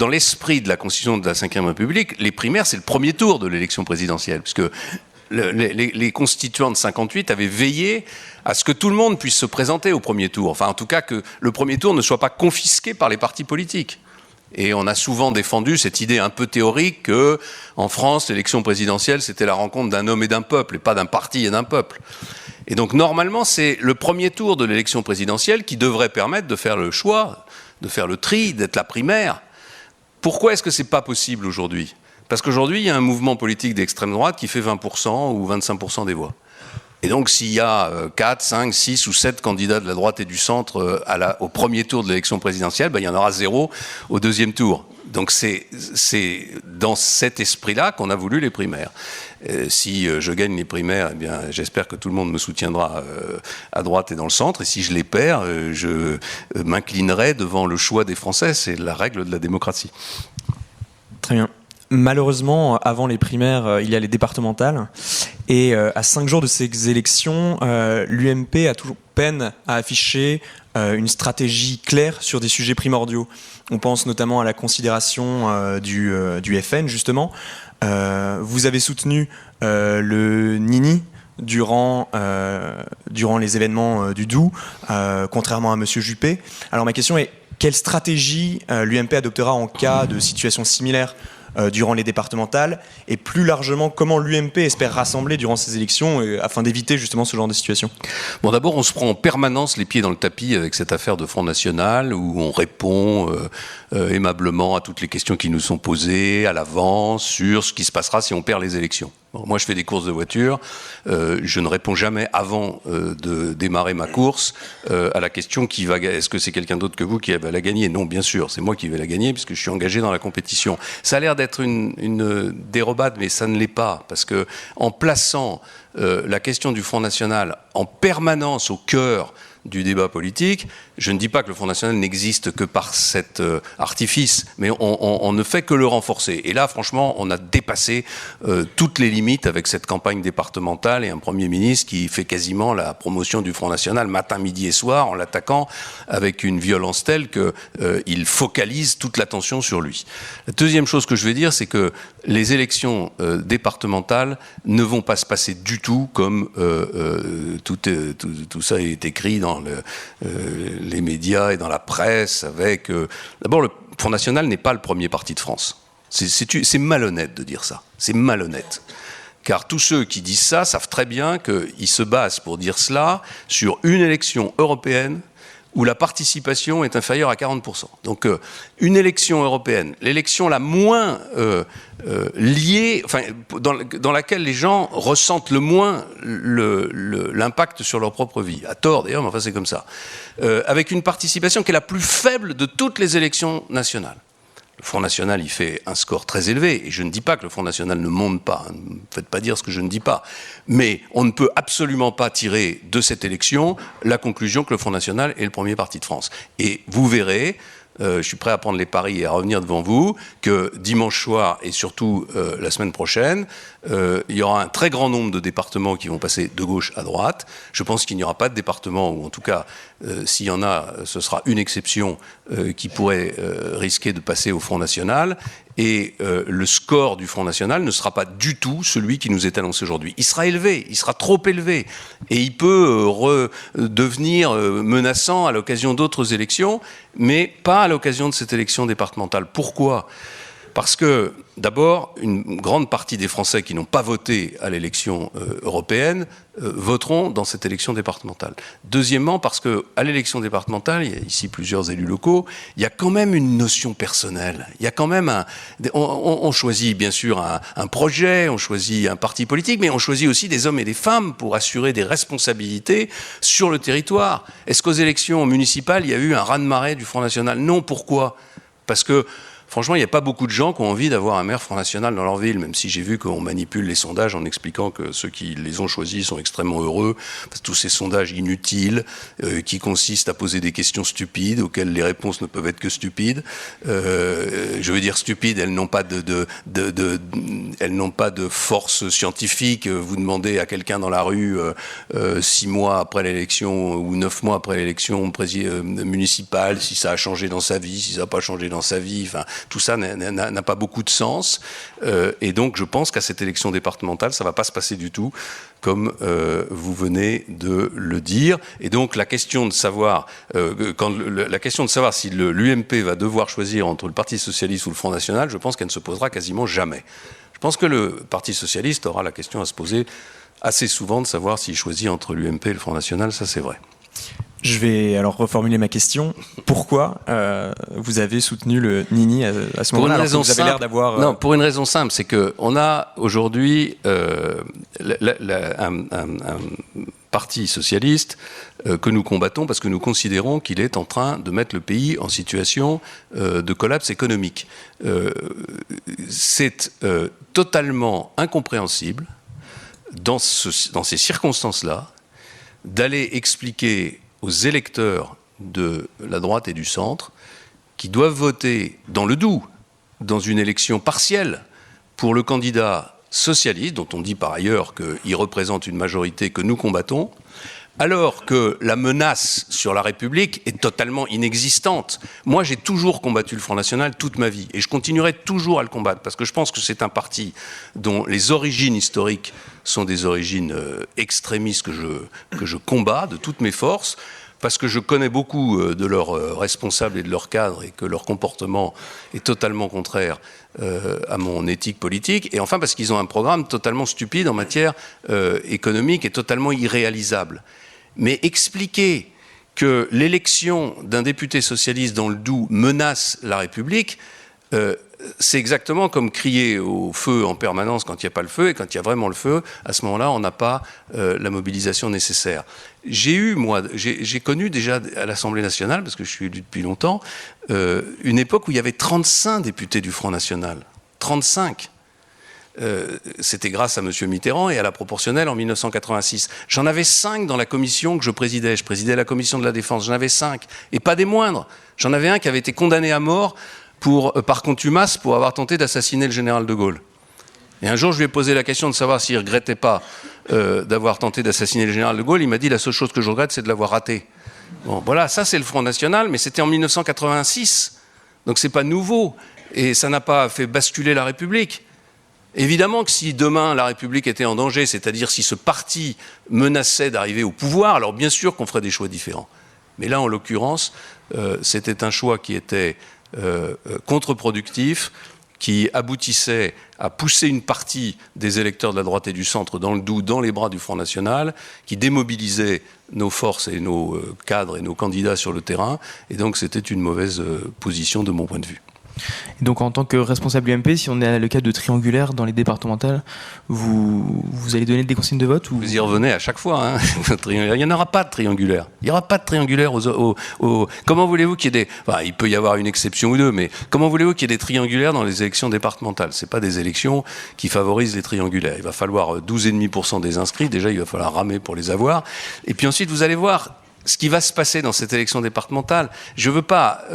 l'esprit de la Constitution de la Ve République, les primaires, c'est le premier tour de l'élection présidentielle, puisque les constituants de 58 avaient veillé à ce que tout le monde puisse se présenter au premier tour. Enfin, en tout cas, que le premier tour ne soit pas confisqué par les partis politiques. Et on a souvent défendu cette idée un peu théorique que, en France, l'élection présidentielle, c'était la rencontre d'un homme et d'un peuple, et pas d'un parti et d'un peuple. Et donc, normalement, c'est le premier tour de l'élection présidentielle qui devrait permettre de faire le choix, de faire le tri, d'être la primaire. Pourquoi est-ce que c'est pas possible aujourd'hui ? Parce qu'aujourd'hui, il y a un mouvement politique d'extrême droite qui fait 20% ou 25% des voix. Et donc, s'il y a 4, 5, 6 ou 7 candidats de la droite et du centre au premier tour de l'élection présidentielle, il y en aura 0 au deuxième tour. Donc, c'est dans cet esprit-là qu'on a voulu les primaires. Si je gagne les primaires, eh bien, j'espère que tout le monde me soutiendra à droite et dans le centre. Et si je les perds, je m'inclinerai devant le choix des Français. C'est la règle de la démocratie. Très bien. Malheureusement, avant les primaires, il y a les départementales. Et à 5 jours de ces élections, l'UMP a toujours peine à afficher une stratégie claire sur des sujets primordiaux. On pense notamment à la considération du FN, justement. Vous avez soutenu le Nini durant les événements du Doubs, contrairement à M. Juppé. Alors ma question est, quelle stratégie l'UMP adoptera en cas de situation similaire durant les départementales, et plus largement, comment l'UMP espère rassembler durant ces élections afin d'éviter justement ce genre de situation ? Bon, d'abord, on se prend en permanence les pieds dans le tapis avec cette affaire de Front National, où on répond aimablement à toutes les questions qui nous sont posées à l'avance sur ce qui se passera si on perd les élections. Bon, moi, je fais des courses de voiture, je ne réponds jamais avant de démarrer ma course à la question est-ce que c'est quelqu'un d'autre que vous qui va la gagner ? Non, bien sûr, c'est moi qui vais la gagner puisque je suis engagé dans la compétition. Ça a l'air d'être une dérobade, mais ça ne l'est pas, parce que en plaçant la question du Front National en permanence au cœur du débat politique. Je ne dis pas que le Front National n'existe que par cet artifice, mais on ne fait que le renforcer. Et là, franchement, on a dépassé toutes les limites avec cette campagne départementale et un Premier ministre qui fait quasiment la promotion du Front National matin, midi et soir en l'attaquant avec une violence telle qu'il focalise toute l'attention sur lui. La deuxième chose que je vais dire, c'est que les élections départementales ne vont pas se passer du tout comme tout ça est écrit dans les médias et dans la presse avec... D'abord, le Front National n'est pas le premier parti de France. C'est malhonnête de dire ça. C'est malhonnête. Car tous ceux qui disent ça savent très bien qu'ils se basent pour dire cela sur une élection européenne où la participation est inférieure à 40%. Donc une élection européenne, l'élection la moins liée, enfin, dans laquelle les gens ressentent le moins l'impact sur leur propre vie. À tort d'ailleurs, mais enfin c'est comme ça. Avec une participation qui est la plus faible de toutes les élections nationales. Le Front National, il fait un score très élevé, et je ne dis pas que le Front National ne monte pas, ne me faites pas dire ce que je ne dis pas, mais on ne peut absolument pas tirer de cette élection la conclusion que le Front National est le premier parti de France. Et vous verrez, je suis prêt à prendre les paris et à revenir devant vous, que dimanche soir et surtout la semaine prochaine, il y aura un très grand nombre de départements qui vont passer de gauche à droite. Je pense qu'il n'y aura pas de département, ou en tout cas, s'il y en a, ce sera une exception qui pourrait risquer de passer au Front National. Et le score du Front National ne sera pas du tout celui qui nous est annoncé aujourd'hui. Il sera élevé, il sera trop élevé. Et il peut devenir menaçant à l'occasion d'autres élections, mais pas à l'occasion de cette élection départementale. Pourquoi ? Parce que, d'abord, une grande partie des Français qui n'ont pas voté à l'élection européenne voteront dans cette élection départementale. Deuxièmement, parce qu'à l'élection départementale, il y a ici plusieurs élus locaux, il y a quand même une notion personnelle. Il y a quand même on choisit bien sûr un projet, on choisit un parti politique, mais on choisit aussi des hommes et des femmes pour assurer des responsabilités sur le territoire. Est-ce qu'aux élections municipales, il y a eu un raz-de-marée du Front National ? Non, pourquoi ? Parce que franchement, il n'y a pas beaucoup de gens qui ont envie d'avoir un maire Front National dans leur ville, même si j'ai vu qu'on manipule les sondages en expliquant que ceux qui les ont choisis sont extrêmement heureux. Tous ces sondages inutiles qui consistent à poser des questions stupides auxquelles les réponses ne peuvent être que stupides. Je veux dire stupides, elles n'ont pas elles n'ont pas de force scientifique. Vous demandez à quelqu'un dans la rue 6 mois après l'élection ou 9 mois après l'élection municipale si ça a changé dans sa vie, si ça n'a pas changé dans sa vie. Enfin, tout ça n'a pas beaucoup de sens. Et donc, je pense qu'à cette élection départementale, ça ne va pas se passer du tout, comme vous venez de le dire. Et donc, la question de savoir, si l'UMP va devoir choisir entre le Parti Socialiste ou le Front National, je pense qu'elle ne se posera quasiment jamais. Je pense que le Parti Socialiste aura la question à se poser assez souvent de savoir s'il choisit entre l'UMP et le Front National, ça c'est vrai. Je vais alors reformuler ma question. Pourquoi vous avez soutenu le Nini à ce moment-là, alors que vous avez l'air d'avoir... Non, pour une raison simple, c'est qu'on a aujourd'hui un parti socialiste que nous combattons parce que nous considérons qu'il est en train de mettre le pays en situation de collapse économique. C'est totalement incompréhensible, dans ces circonstances-là, d'aller expliquer aux électeurs de la droite et du centre qui doivent voter dans le Doubs, dans une élection partielle, pour le candidat socialiste, dont on dit par ailleurs qu'il représente une majorité que nous combattons, alors que la menace sur la République est totalement inexistante. Moi, j'ai toujours combattu le Front National toute ma vie, et je continuerai toujours à le combattre, parce que je pense que c'est un parti dont les origines historiques sont des origines extrémistes que je combats de toutes mes forces, parce que je connais beaucoup de leurs responsables et de leurs cadres, et que leur comportement est totalement contraire à mon éthique politique, et enfin parce qu'ils ont un programme totalement stupide en matière économique et totalement irréalisable. Mais expliquer que l'élection d'un député socialiste dans le Doubs menace la République, c'est exactement comme crier au feu en permanence quand il n'y a pas le feu, et quand il y a vraiment le feu, à ce moment-là, on n'a pas la mobilisation nécessaire. J'ai connu déjà à l'Assemblée nationale, parce que je suis élu depuis longtemps, une époque où il y avait 35 députés du Front National. 35. c'était grâce à M. Mitterrand et à la proportionnelle en 1986. J'en avais 5 dans la commission que je présidais. Je présidais la commission de la Défense. J'en avais 5. Et pas des moindres. J'en avais un qui avait été condamné à mort par contumace pour avoir tenté d'assassiner le général de Gaulle. Et un jour, je lui ai posé la question de savoir s'il ne regrettait pas d'avoir tenté d'assassiner le général de Gaulle. Il m'a dit, la seule chose que je regrette, c'est de l'avoir raté. Bon, voilà, ça c'est le Front National, mais c'était en 1986. Donc c'est pas nouveau. Et ça n'a pas fait basculer la République. Évidemment que si demain la République était en danger, c'est-à-dire si ce parti menaçait d'arriver au pouvoir, alors bien sûr qu'on ferait des choix différents. Mais là, en l'occurrence, c'était un choix qui était contre-productif, qui aboutissait à pousser une partie des électeurs de la droite et du centre dans le Doubs, dans les bras du Front National, qui démobilisait nos forces et nos cadres et nos candidats sur le terrain. Et donc c'était une mauvaise position de mon point de vue. Et donc en tant que responsable UMP, si on est à le cas de triangulaire dans les départementales, vous allez donner des consignes de vote ou... Vous y revenez à chaque fois. Hein. Il n'y en aura pas de triangulaire. Il n'y aura pas de triangulaire Comment voulez-vous qu'il y ait des... Enfin, il peut y avoir une exception ou deux, mais comment voulez-vous qu'il y ait des triangulaires dans les élections départementales ? Ce n'est pas des élections qui favorisent les triangulaires. Il va falloir 12,5% des inscrits. Déjà, il va falloir ramer pour les avoir. Et puis ensuite, vous allez voir ce qui va se passer dans cette élection départementale. Je ne veux pas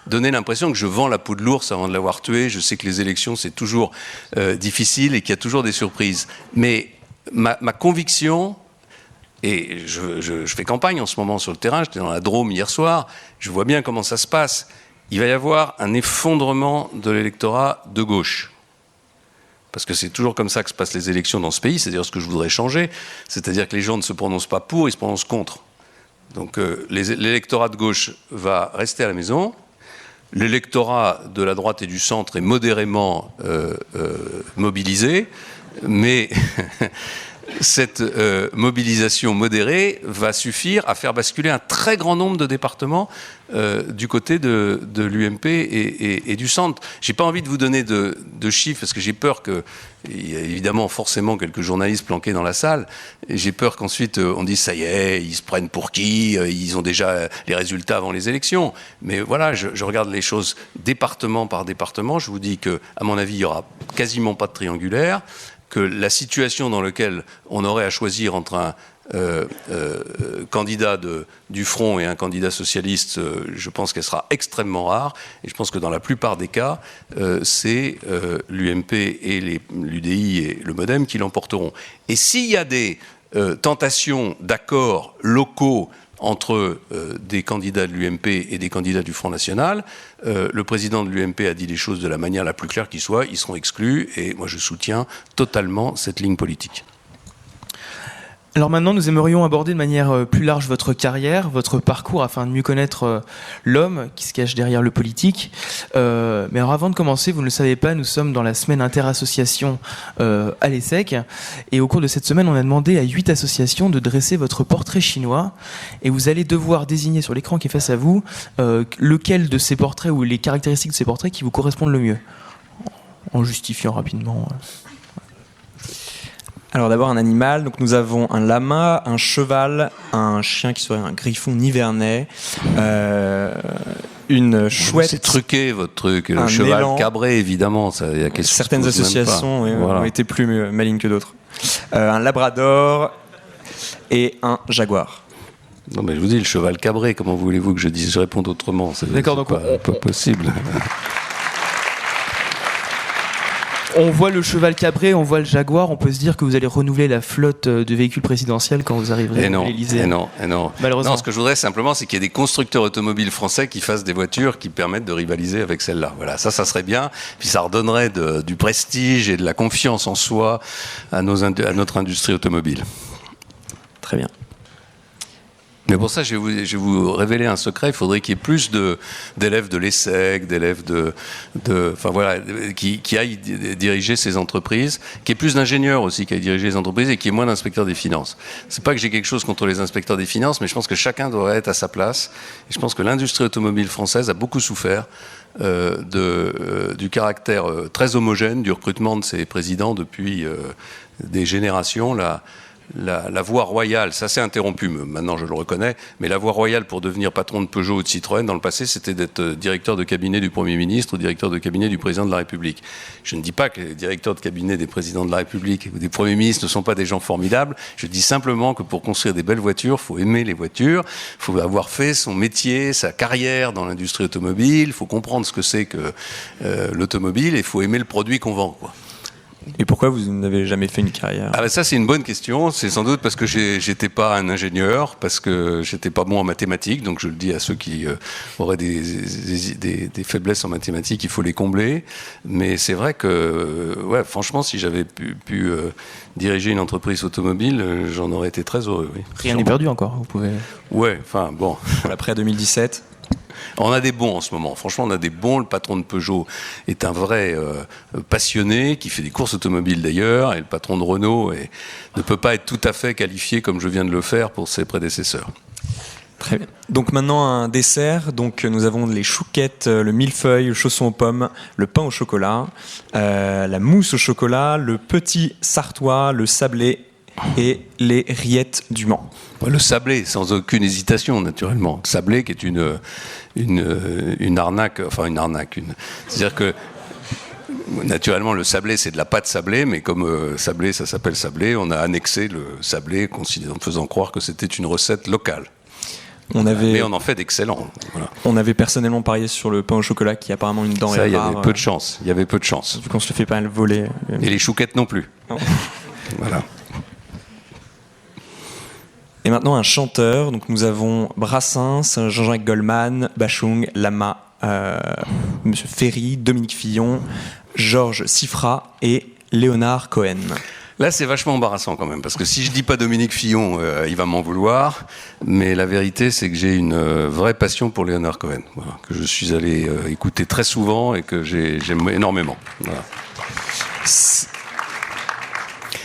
donner l'impression que je vends la peau de l'ours avant de l'avoir tué. Je sais que les élections, c'est toujours difficile et qu'il y a toujours des surprises. Mais ma conviction, et je fais campagne en ce moment sur le terrain, j'étais dans la Drôme hier soir, je vois bien comment ça se passe. Il va y avoir un effondrement de l'électorat de gauche. Parce que c'est toujours comme ça que se passent les élections dans ce pays, c'est-à-dire ce que je voudrais changer, c'est-à-dire que les gens ne se prononcent pas pour, ils se prononcent contre. Donc l'électorat de gauche va rester à la maison. L'électorat de la droite et du centre est modérément mobilisé, mais cette mobilisation modérée va suffire à faire basculer un très grand nombre de départements du côté de l'UMP et du centre. Je n'ai pas envie de vous donner de chiffres parce que j'ai peur qu'il y a évidemment forcément quelques journalistes planqués dans la salle. Et j'ai peur qu'ensuite on dise ça y est, ils se prennent pour qui, ils ont déjà les résultats avant les élections. Mais voilà, je regarde les choses département par département. Je vous dis que, à mon avis, il n'y aura quasiment pas de triangulaire, que la situation dans laquelle on aurait à choisir entre un candidat du Front et un candidat socialiste, je pense qu'elle sera extrêmement rare. Et je pense que dans la plupart des cas, c'est l'UMP et l'UDI et le MoDem qui l'emporteront. Et s'il y a des tentations d'accords locaux entre des candidats de l'UMP et des candidats du Front National, le président de l'UMP a dit les choses de la manière la plus claire qui soit, ils seront exclus, et moi je soutiens totalement cette ligne politique. Alors maintenant, nous aimerions aborder de manière plus large votre carrière, votre parcours, afin de mieux connaître l'homme qui se cache derrière le politique. Mais alors avant de commencer, vous ne le savez pas, nous sommes dans la semaine interassociation à l'ESSEC. Et au cours de cette semaine, on a demandé à 8 associations de dresser votre portrait chinois. Et vous allez devoir désigner sur l'écran qui est face à vous lequel de ces portraits ou les caractéristiques de ces portraits qui vous correspondent le mieux. En justifiant rapidement... Alors d'abord un animal, donc nous avons un lama, un cheval, un chien qui serait un griffon nivernais, une chouette. C'est truqué votre truc, le cheval élan. Cabré évidemment. Ça, y a certaines associations ont été plus malignes que d'autres. Un labrador et un jaguar. Non mais je vous dis le cheval cabré, comment voulez-vous que je réponde autrement? D'accord, donc pas possible. On voit le cheval cabré, on voit le jaguar, on peut se dire que vous allez renouveler la flotte de véhicules présidentiels quand vous arriverez à l'Élysée. Non. Malheureusement. Non, ce que je voudrais simplement, c'est qu'il y ait des constructeurs automobiles français qui fassent des voitures qui permettent de rivaliser avec celle-là. Voilà, ça serait bien. Puis ça redonnerait du prestige et de la confiance en soi à notre industrie automobile. Très bien. Mais pour ça, je vais vous révéler un secret. Il faudrait qu'il y ait plus d'élèves de l'ESSEC, d'élèves qui aillent diriger ces entreprises, qu'il y ait plus d'ingénieurs aussi qui aillent diriger les entreprises et qu'il y ait moins d'inspecteurs des finances. C'est pas que j'ai quelque chose contre les inspecteurs des finances, mais je pense que chacun devrait être à sa place. Et je pense que l'industrie automobile française a beaucoup souffert du caractère très homogène du recrutement de ses présidents depuis des générations. la voie royale, ça s'est interrompu, maintenant je le reconnais, mais la voie royale pour devenir patron de Peugeot ou de Citroën dans le passé, c'était d'être directeur de cabinet du Premier ministre ou directeur de cabinet du Président de la République. Je ne dis pas que les directeurs de cabinet des présidents de la République ou des premiers ministres ne sont pas des gens formidables, je dis simplement que pour construire des belles voitures, il faut aimer les voitures, il faut avoir fait son métier, sa carrière dans l'industrie automobile, il faut comprendre ce que c'est que l'automobile et il faut aimer le produit qu'on vend, quoi. Et pourquoi vous n'avez jamais fait une carrière? Ah ben ça c'est une bonne question, c'est sans doute parce que j'étais pas un ingénieur, parce que j'étais pas bon en mathématiques, donc je le dis à ceux qui auraient des faiblesses en mathématiques, il faut les combler, mais c'est vrai que ouais, franchement si j'avais pu diriger une entreprise automobile, j'en aurais été très heureux. Oui. Rien n'est perdu encore, vous pouvez... Ouais, enfin bon. Après 2017 on a des bons en ce moment, franchement on a des bons. Le patron de Peugeot est un vrai passionné, qui fait des courses automobiles d'ailleurs, et le patron de Renault ne peut pas être tout à fait qualifié comme je viens de le faire pour ses prédécesseurs. Très bien. Donc maintenant un dessert, donc nous avons les chouquettes, le millefeuille, le chausson aux pommes, le pain au chocolat, la mousse au chocolat, le petit sartois, le sablé et les rillettes du Mans. Le sablé, sans aucune hésitation, naturellement. Le sablé qui est une arnaque, enfin une arnaque. C'est-à-dire que, naturellement, le sablé, c'est de la pâte sablée, mais comme sablé, ça s'appelle sablé, on a annexé le sablé en faisant croire que c'était une recette locale. Mais on en fait d'excellents. Voilà. On avait personnellement parié sur le pain au chocolat qui est apparemment une denrée rare. Il y avait peu de chance. Il y avait peu de chance. Vu qu'on se le fait pas le voler. Et les chouquettes non plus. Non. Voilà. Et maintenant un chanteur, donc nous avons Brassens, Jean-Jacques Goldman, Bachung, Lama, Monsieur Ferry, Dominique Fillon, Georges Siffra et Léonard Cohen. Là, c'est vachement embarrassant quand même, parce que si je dis pas Dominique Fillon, il va m'en vouloir, mais la vérité, c'est que j'ai une vraie passion pour Léonard Cohen, voilà, que je suis allé écouter très souvent et que j'aime énormément. Voilà.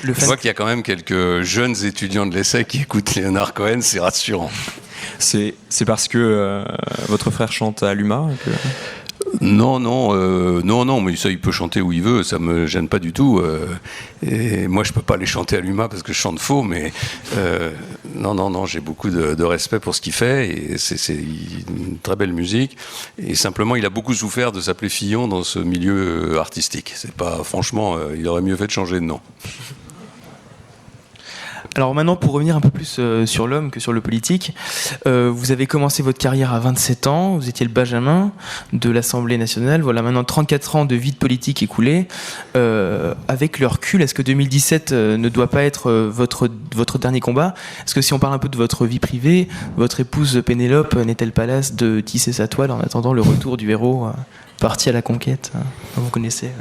Je vois qu'il y a quand même quelques jeunes étudiants de l'essai qui écoutent Léonard Cohen, c'est rassurant. C'est parce que votre frère chante à l'UMA que... Non, mais ça, il peut chanter où il veut, ça me gêne pas du tout. Et moi, je peux pas aller chanter à l'UMA parce que je chante faux, mais non, j'ai beaucoup de respect pour ce qu'il fait, et c'est une très belle musique. Et simplement, il a beaucoup souffert de s'appeler Fillon dans ce milieu artistique. C'est pas, franchement, il aurait mieux fait de changer de nom. Alors maintenant, pour revenir un peu plus sur l'homme que sur le politique, vous avez commencé votre carrière à 27 ans, vous étiez le benjamin de l'Assemblée nationale, voilà maintenant 34 ans de vie de politique écoulée. Avec le recul, est-ce que 2017 ne doit pas être votre dernier combat? Est-ce que si on parle un peu de votre vie privée, votre épouse Pénélope n'est-elle pas lasse de tisser sa toile en attendant le retour du héros parti à la conquête? Vous connaissez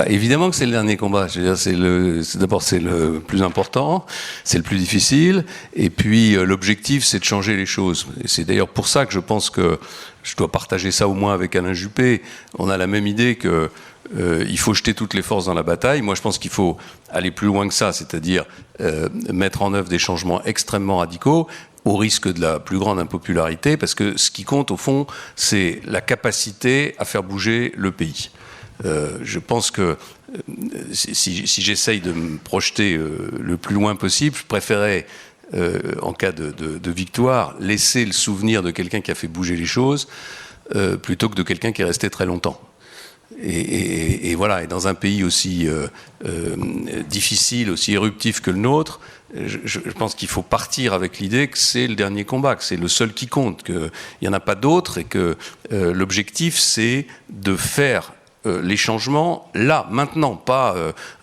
évidemment que c'est le dernier combat. Je veux dire, d'abord c'est le plus important, c'est le plus difficile, et puis l'objectif c'est de changer les choses. Et c'est d'ailleurs pour ça que je pense que je dois partager ça au moins avec Alain Juppé. On a la même idée que il faut jeter toutes les forces dans la bataille. Moi je pense qu'il faut aller plus loin que ça, c'est-à-dire mettre en œuvre des changements extrêmement radicaux, au risque de la plus grande impopularité, parce que ce qui compte au fond, c'est la capacité à faire bouger le pays. Je pense que si j'essaye de me projeter le plus loin possible, je préférais, en cas de victoire, laisser le souvenir de quelqu'un qui a fait bouger les choses plutôt que de quelqu'un qui est resté très longtemps. Et voilà, et dans un pays aussi difficile, aussi éruptif que le nôtre, je pense qu'il faut partir avec l'idée que c'est le dernier combat, que c'est le seul qui compte, qu'il n'y en a pas d'autre, et que l'objectif c'est de faire les changements là, maintenant, pas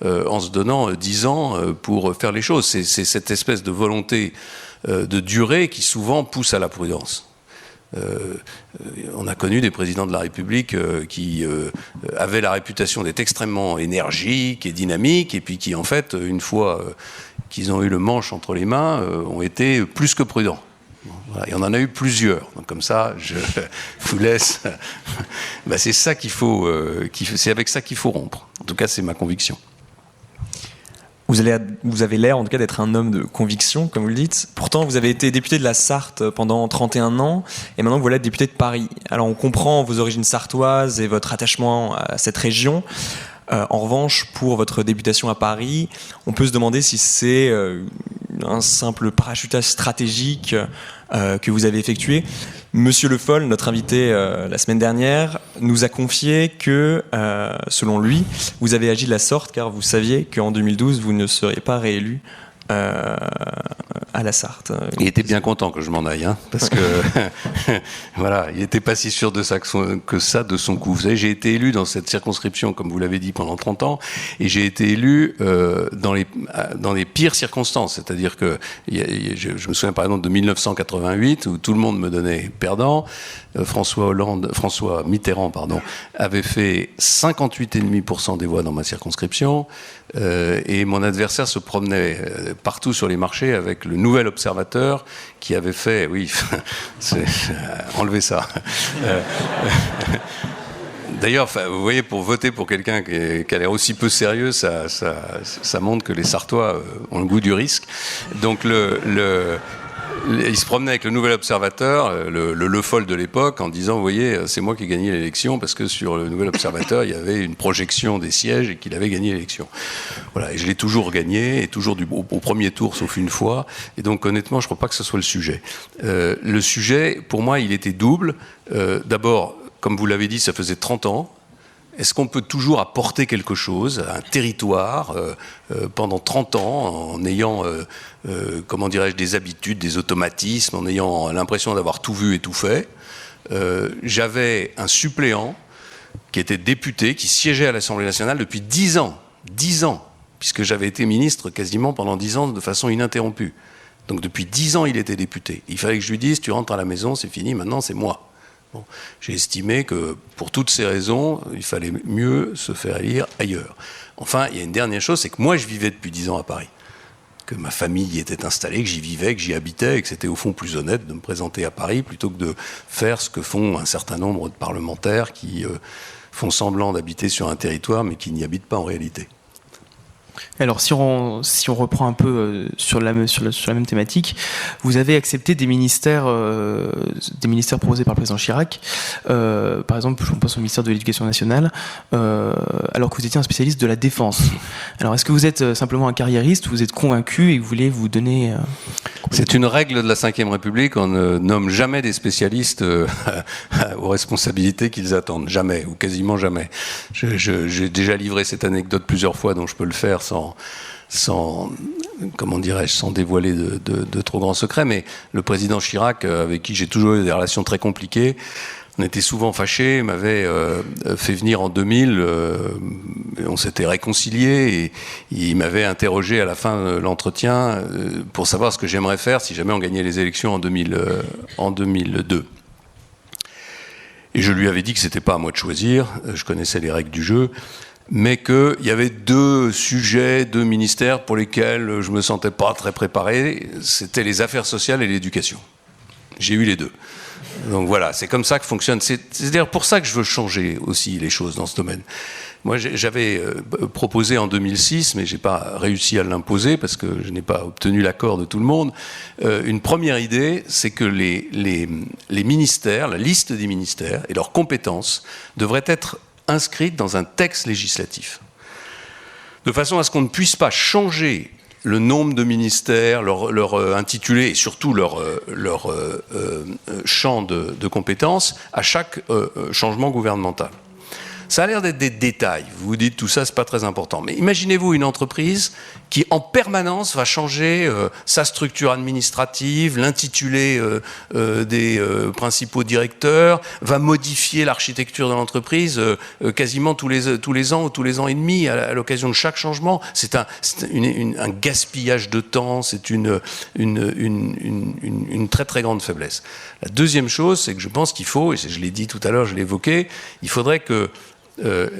en se donnant 10 ans pour faire les choses. C'est cette espèce de volonté de durée qui souvent pousse à la prudence. On a connu des présidents de la République qui avaient la réputation d'être extrêmement énergiques et dynamiques, et puis qui, en fait, une fois qu'ils ont eu le manche entre les mains, ont été plus que prudents. Voilà, et on en a eu plusieurs. Donc comme ça, je vous laisse. C'est ça qu'il faut. C'est avec ça qu'il faut rompre. En tout cas, c'est ma conviction. Vous avez l'air, en tout cas, d'être un homme de conviction, comme vous le dites. Pourtant, vous avez été député de la Sarthe pendant 31 ans, et maintenant vous voilà député de Paris. Alors, on comprend vos origines sartoises et votre attachement à cette région. En revanche, pour votre députation à Paris, on peut se demander si c'est un simple parachutage stratégique que vous avez effectué. Monsieur Le Foll, notre invité la semaine dernière, nous a confié que, selon lui, vous avez agi de la sorte car vous saviez qu'en 2012, vous ne seriez pas réélu à la Sarthe. Il était bien content que je m'en aille, hein, parce que voilà, il n'était pas si sûr de ça que ça de son coup. Vous savez, j'ai été élu dans cette circonscription, comme vous l'avez dit, pendant 30 ans, et j'ai été élu dans les pires circonstances. C'est-à-dire que je me souviens par exemple de 1988, où tout le monde me donnait perdant. François Mitterrand, avait fait 58,5% des voix dans ma circonscription, et mon adversaire se promenait partout sur les marchés avec le Nouvel Observateur qui avait fait, oui, enlevez ça. D'ailleurs, vous voyez, pour voter pour quelqu'un qui a l'air aussi peu sérieux, ça montre que les Sartois ont le goût du risque. Donc il se promenait avec le Nouvel Observateur, le Foll de l'époque, en disant, vous voyez, c'est moi qui ai gagné l'élection, parce que sur le Nouvel Observateur, il y avait une projection des sièges et qu'il avait gagné l'élection. Voilà, et je l'ai toujours gagné, et toujours au premier tour, sauf une fois. Et donc, honnêtement, je ne crois pas que ce soit le sujet. Le sujet, pour moi, il était double. D'abord, comme vous l'avez dit, ça faisait 30 ans. Est-ce qu'on peut toujours apporter quelque chose à un territoire pendant 30 ans en ayant, comment dirais-je, des habitudes, des automatismes, en ayant l'impression d'avoir tout vu et tout fait? J'avais un suppléant qui était député, qui siégeait à l'Assemblée nationale depuis 10 ans. 10 ans, puisque j'avais été ministre quasiment pendant 10 ans de façon ininterrompue. Donc depuis 10 ans, il était député. Il fallait que je lui dise, tu rentres à la maison, c'est fini, maintenant c'est moi. Bon, j'ai estimé que, pour toutes ces raisons, il fallait mieux se faire élire ailleurs. Enfin, il y a une dernière chose, c'est que moi, je vivais depuis 10 ans à Paris. Que ma famille y était installée, que j'y vivais, que j'y habitais, et que c'était au fond plus honnête de me présenter à Paris plutôt que de faire ce que font un certain nombre de parlementaires qui font semblant d'habiter sur un territoire, mais qui n'y habitent pas en réalité. Alors, si on reprend un peu sur la même thématique, vous avez accepté des ministères proposés par le président Chirac. Par exemple, je pense au ministère de l'Éducation nationale, alors que vous étiez un spécialiste de la défense. Alors, est-ce que vous êtes simplement un carriériste, ou vous êtes convaincu et que vous voulez vous donner... C'est une règle de la Ve République, on ne nomme jamais des spécialistes aux responsabilités qu'ils attendent. Jamais, ou quasiment jamais. J'ai déjà livré cette anecdote plusieurs fois, donc je peux le faire sans comment dirais-je, sans dévoiler de trop grands secrets, mais le président Chirac, avec qui j'ai toujours eu des relations très compliquées, on était souvent fâchés, m'avait fait venir en 2000, on s'était réconciliés, et il m'avait interrogé à la fin de l'entretien pour savoir ce que j'aimerais faire si jamais on gagnait les élections en 2002. Et je lui avais dit que c'était pas à moi de choisir, je connaissais les règles du jeu, mais qu'il y avait deux ministères pour lesquels je me sentais pas très préparé, c'était les affaires sociales et l'éducation. J'ai eu les deux. Donc voilà, c'est comme ça que fonctionne. C'est d'ailleurs pour ça que je veux changer aussi les choses dans ce domaine. Moi, j'avais proposé en 2006, mais j'ai pas réussi à l'imposer parce que je n'ai pas obtenu l'accord de tout le monde. Une première idée, c'est que les ministères, la liste des ministères et leurs compétences devraient être inscrites dans un texte législatif, de façon à ce qu'on ne puisse pas changer le nombre de ministères, leur intitulé et surtout leur champ de compétences à chaque changement gouvernemental. Ça a l'air d'être des détails. Vous vous dites tout ça, c'est pas très important. Mais imaginez-vous une entreprise qui en permanence va changer sa structure administrative, l'intitulé des principaux directeurs, va modifier l'architecture de l'entreprise quasiment tous les ans ou tous les ans et demi à l'occasion de chaque changement. C'est un gaspillage de temps, c'est une très très grande faiblesse. La deuxième chose, c'est que je pense qu'il faut, et je l'ai dit tout à l'heure, je l'ai évoqué, il faudrait que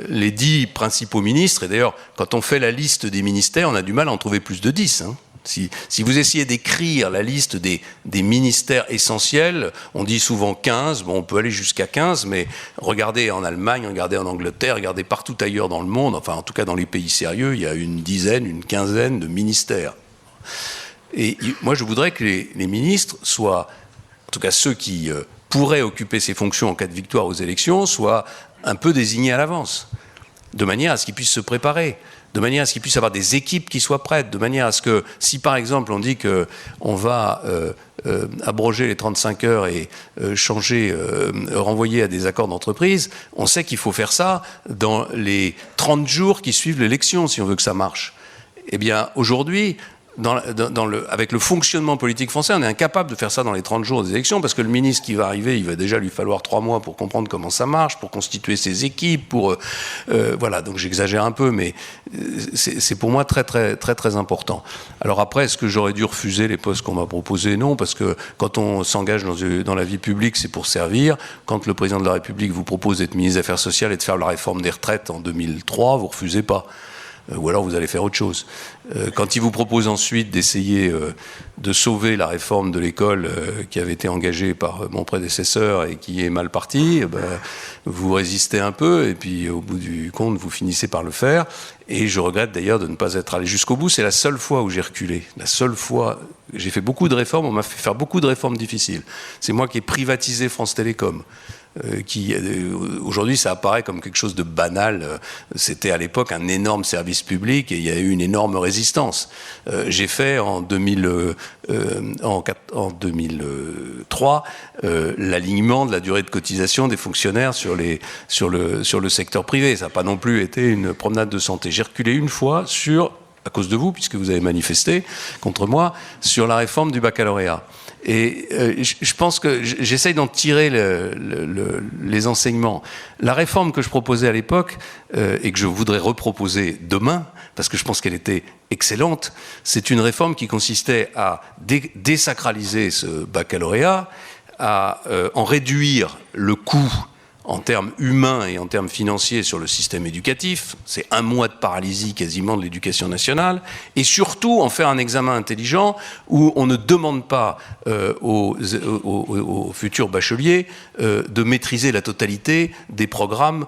les 10 principaux ministres, et d'ailleurs quand on fait la liste des ministères, on a du mal à en trouver plus de 10. Hein. Si vous essayez d'écrire la liste des ministères essentiels, on dit souvent 15, bon on peut aller jusqu'à 15, mais regardez en Allemagne, regardez en Angleterre, regardez partout ailleurs dans le monde, enfin en tout cas dans les pays sérieux, il y a une dizaine, une quinzaine de ministères. Et moi je voudrais que les ministres soient, en tout cas ceux qui pourraient occuper ces fonctions en cas de victoire aux élections, soient un peu désignés à l'avance. de manière à ce qu'ils puissent se préparer, de manière à ce qu'ils puissent avoir des équipes qui soient prêtes, de manière à ce que, si par exemple on dit qu'on va abroger les 35 heures et renvoyer à des accords d'entreprise, on sait qu'il faut faire ça dans les 30 jours qui suivent l'élection si on veut que ça marche. Eh bien, aujourd'hui, avec le fonctionnement politique français, on est incapable de faire ça dans les 30 jours des élections, parce que le ministre qui va arriver, il va déjà lui falloir 3 mois pour comprendre comment ça marche, pour constituer ses équipes, voilà, donc j'exagère un peu, mais c'est pour moi très, très, très, très important. Alors après, est-ce que j'aurais dû refuser les postes qu'on m'a proposés? Non, parce que quand on s'engage dans la vie publique, c'est pour servir. Quand le président de la République vous propose d'être ministre des Affaires sociales et de faire la réforme des retraites en 2003, vous refusez pas. Ou alors vous allez faire autre chose. Quand il vous propose ensuite d'essayer de sauver la réforme de l'école qui avait été engagée par mon prédécesseur et qui est mal partie, vous résistez un peu et puis au bout du compte, vous finissez par le faire. Et je regrette d'ailleurs de ne pas être allé jusqu'au bout. C'est la seule fois où j'ai reculé. La seule fois. J'ai fait beaucoup de réformes, on m'a fait faire beaucoup de réformes difficiles. C'est moi qui ai privatisé France Télécom. Aujourd'hui ça apparaît comme quelque chose de banal. C'était à l'époque un énorme service public et il y a eu une énorme résistance. J'ai fait en 2003 l'alignement de la durée de cotisation des fonctionnaires sur le secteur privé. Ça n'a pas non plus été une promenade de santé. J'ai reculé une fois à cause de vous, puisque vous avez manifesté contre moi, sur la réforme du baccalauréat. Et je pense que j'essaye d'en tirer les enseignements. La réforme que je proposais à l'époque, et que je voudrais reproposer demain, parce que je pense qu'elle était excellente, c'est une réforme qui consistait à désacraliser ce baccalauréat, à en réduire le coût en termes humains et en termes financiers sur le système éducatif. C'est 1 mois de paralysie quasiment de l'éducation nationale, et surtout en faire un examen intelligent où on ne demande pas aux futurs bacheliers de maîtriser la totalité des programmes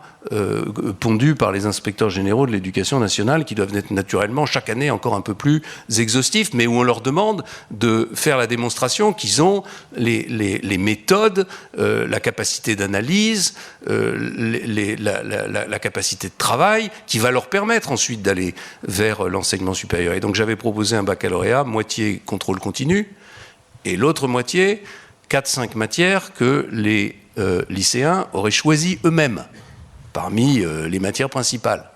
pondus par les inspecteurs généraux de l'éducation nationale, qui doivent être naturellement chaque année encore un peu plus exhaustifs, mais où on leur demande de faire la démonstration qu'ils ont les méthodes, la capacité d'analyse, la capacité de travail qui va leur permettre ensuite d'aller vers l'enseignement supérieur. Et donc j'avais proposé un baccalauréat, moitié contrôle continu, et l'autre moitié, 4-5 matières que les lycéens auraient choisies eux-mêmes parmi les matières principales.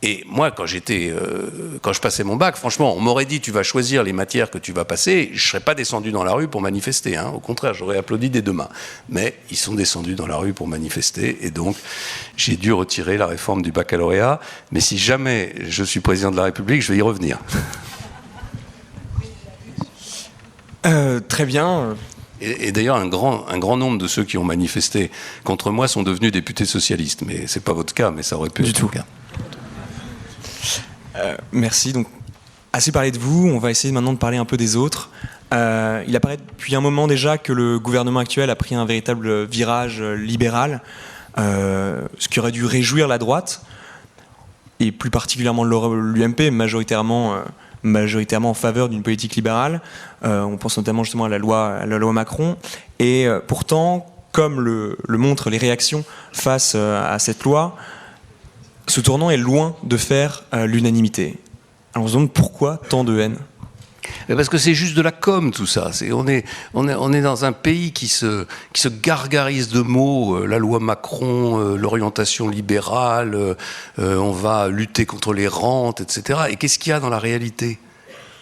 Et moi, quand je passais mon bac, franchement, on m'aurait dit tu vas choisir les matières que tu vas passer, je ne serais pas descendu dans la rue pour manifester. Au contraire, j'aurais applaudi des deux mains. Mais ils sont descendus dans la rue pour manifester, et donc j'ai dû retirer la réforme du baccalauréat. Mais si jamais je suis président de la République, je vais y revenir. Très bien. Et d'ailleurs, un grand nombre de ceux qui ont manifesté contre moi sont devenus députés socialistes. Mais c'est pas votre cas, mais ça aurait pu être le cas. Merci. Donc, assez parlé de vous, on va essayer maintenant de parler un peu des autres. Il apparaît depuis un moment déjà que le gouvernement actuel a pris un véritable virage libéral, ce qui aurait dû réjouir la droite, et plus particulièrement l'UMP, majoritairement en faveur d'une politique libérale. On pense notamment justement à la loi Macron. Et pourtant, comme le montrent les réactions face à cette loi, ce tournant est loin de faire l'unanimité. Alors on se demande pourquoi tant de haine? Parce que c'est juste de la com, tout ça. On est dans un pays qui se gargarise de mots, la loi Macron, l'orientation libérale, on va lutter contre les rentes, etc. Et qu'est-ce qu'il y a dans la réalité?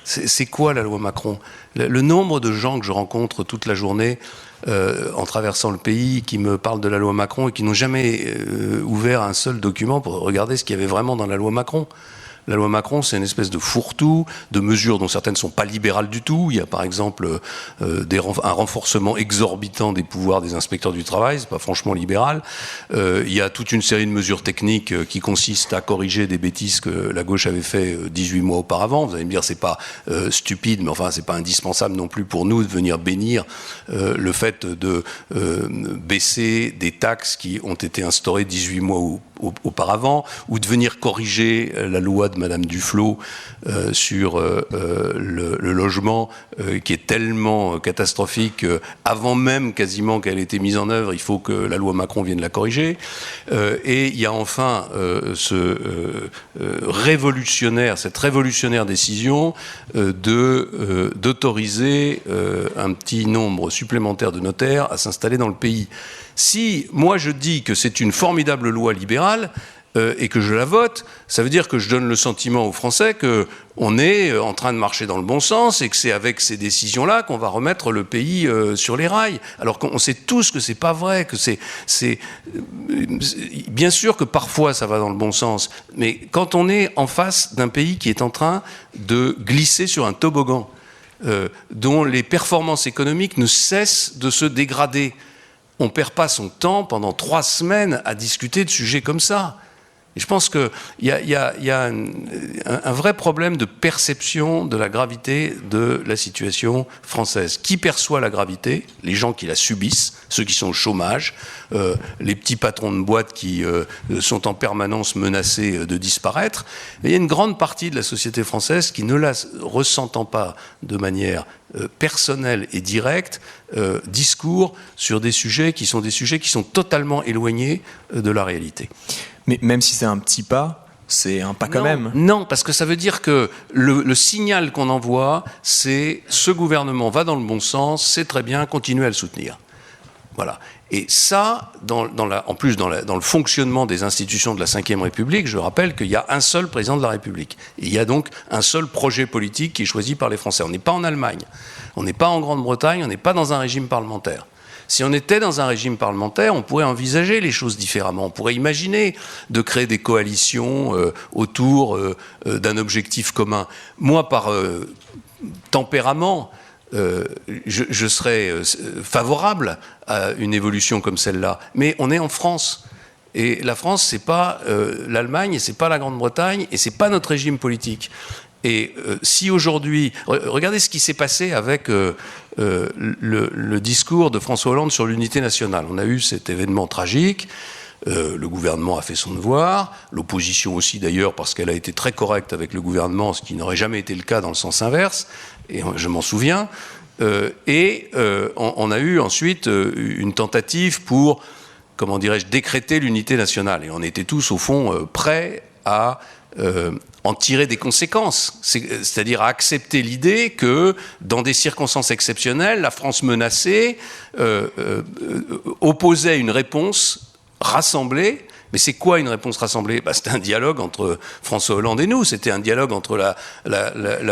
C'est quoi la loi Macron? Le nombre de gens que je rencontre toute la journée en traversant le pays qui me parlent de la loi Macron et qui n'ont jamais ouvert un seul document pour regarder ce qu'il y avait vraiment dans la loi Macron. La loi Macron, c'est une espèce de fourre-tout, de mesures dont certaines ne sont pas libérales du tout. Il y a par exemple un renforcement exorbitant des pouvoirs des inspecteurs du travail, c'est pas franchement libéral. Il y a toute une série de mesures techniques qui consistent à corriger des bêtises que la gauche avait fait 18 mois auparavant. Vous allez me dire, c'est pas stupide, mais enfin c'est pas indispensable non plus pour nous de venir bénir le fait de baisser des taxes qui ont été instaurées 18 mois auparavant, ou de venir corriger la loi de Madame Duflot sur le logement, qui est tellement catastrophique, avant même quasiment qu'elle ait été mise en œuvre, il faut que la loi Macron vienne la corriger. Et il y a enfin cette révolutionnaire décision d'autoriser un petit nombre supplémentaire de notaires à s'installer dans le pays. Si moi je dis que c'est une formidable loi libérale et que je la vote, ça veut dire que je donne le sentiment aux Français qu'on est en train de marcher dans le bon sens et que c'est avec ces décisions-là qu'on va remettre le pays sur les rails. Alors qu'on sait tous que c'est pas vrai, que c'est bien sûr que parfois ça va dans le bon sens, mais quand on est en face d'un pays qui est en train de glisser sur un toboggan, dont les performances économiques ne cessent de se dégrader, on ne perd pas son temps pendant 3 semaines à discuter de sujets comme ça. Et je pense qu'il y a un vrai problème de perception de la gravité de la situation française. Qui perçoit la gravité? Les gens qui la subissent, ceux qui sont au chômage, les petits patrons de boîtes qui sont en permanence menacés de disparaître. Mais il y a une grande partie de la société française qui, ne la ressentant pas de manière personnelle et directe, discours sur des sujets qui sont totalement éloignés de la réalité. Mais même si c'est un petit pas, c'est un pas quand même. Non, parce que ça veut dire que le signal qu'on envoie, c'est ce gouvernement va dans le bon sens, c'est très bien, continuez à le soutenir. Voilà. Et ça, en plus dans le fonctionnement des institutions de la Ve République, je rappelle qu'il y a un seul président de la République. Et il y a donc un seul projet politique qui est choisi par les Français. On n'est pas en Allemagne, on n'est pas en Grande-Bretagne, on n'est pas dans un régime parlementaire. Si on était dans un régime parlementaire, on pourrait envisager les choses différemment. On pourrait imaginer de créer des coalitions autour d'un objectif commun. Moi, par tempérament, je serais favorable à une évolution comme celle-là. Mais on est en France. Et la France, c'est pas l'Allemagne, et c'est pas la Grande-Bretagne, et c'est pas notre régime politique. Et si aujourd'hui, regardez ce qui s'est passé avec le discours de François Hollande sur l'unité nationale. On a eu cet événement tragique, le gouvernement a fait son devoir, l'opposition aussi d'ailleurs, parce qu'elle a été très correcte avec le gouvernement, ce qui n'aurait jamais été le cas dans le sens inverse, et je m'en souviens. On a eu ensuite une tentative pour, comment dirais-je, décréter l'unité nationale. Et on était tous, au fond, prêts à en tirer des conséquences, c'est-à-dire à accepter l'idée que, dans des circonstances exceptionnelles, la France menacée opposait une réponse rassemblée. Mais c'est quoi une réponse rassemblée? C'était un dialogue entre François Hollande et nous, c'était un dialogue entre la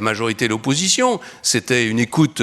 majorité et l'opposition, c'était une écoute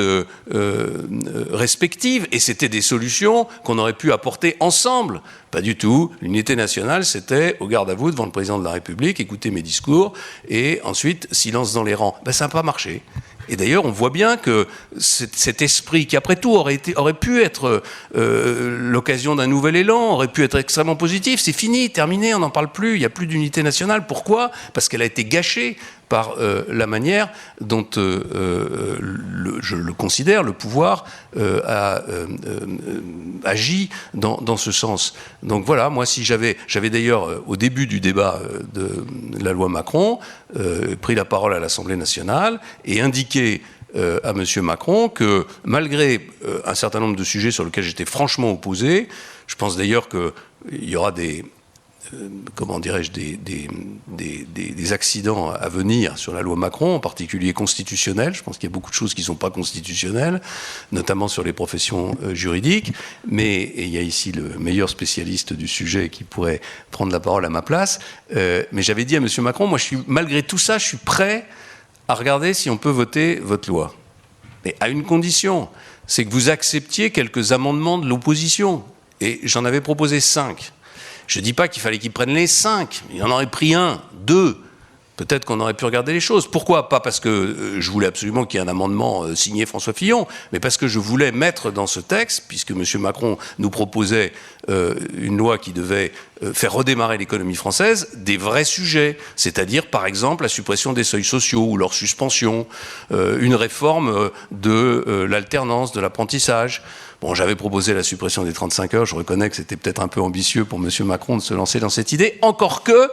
respective, et c'était des solutions qu'on aurait pu apporter ensemble. Pas du tout. L'unité nationale, c'était au garde à vous devant le président de la République, écoutez mes discours, et ensuite silence dans les rangs. Ça n'a pas marché. Et d'ailleurs, on voit bien que cet esprit, qui après tout aurait pu être l'occasion d'un nouvel élan, aurait pu être extrêmement positif, c'est fini, terminé, on n'en parle plus, il n'y a plus d'unité nationale. Pourquoi? Parce qu'elle a été gâchée par la manière dont, je le considère, le pouvoir a agi dans ce sens. Donc voilà, moi si j'avais d'ailleurs, au début du débat de la loi Macron, pris la parole à l'Assemblée nationale et indiqué à M. Macron que, malgré un certain nombre de sujets sur lesquels j'étais franchement opposé, je pense d'ailleurs qu'il y aura des accidents à venir sur la loi Macron, en particulier constitutionnels. Je pense qu'il y a beaucoup de choses qui ne sont pas constitutionnelles, notamment sur les professions juridiques. Mais il y a ici le meilleur spécialiste du sujet qui pourrait prendre la parole à ma place. Mais j'avais dit à M. Macron, moi, malgré tout ça, je suis prêt à regarder si on peut voter votre loi. Mais à une condition, c'est que vous acceptiez quelques amendements de l'opposition. Et j'en avais proposé 5. Je ne dis pas qu'il fallait qu'ils prennent les 5, il en aurait pris 1, 2. Peut-être qu'on aurait pu regarder les choses. Pourquoi? Pas parce que je voulais absolument qu'il y ait un amendement signé François Fillon, mais parce que je voulais mettre dans ce texte, puisque M. Macron nous proposait une loi qui devait faire redémarrer l'économie française, des vrais sujets. C'est-à-dire, par exemple, la suppression des seuils sociaux ou leur suspension, une réforme de l'alternance, de l'apprentissage. Bon, j'avais proposé la suppression des 35 heures, je reconnais que c'était peut-être un peu ambitieux pour M. Macron de se lancer dans cette idée, encore que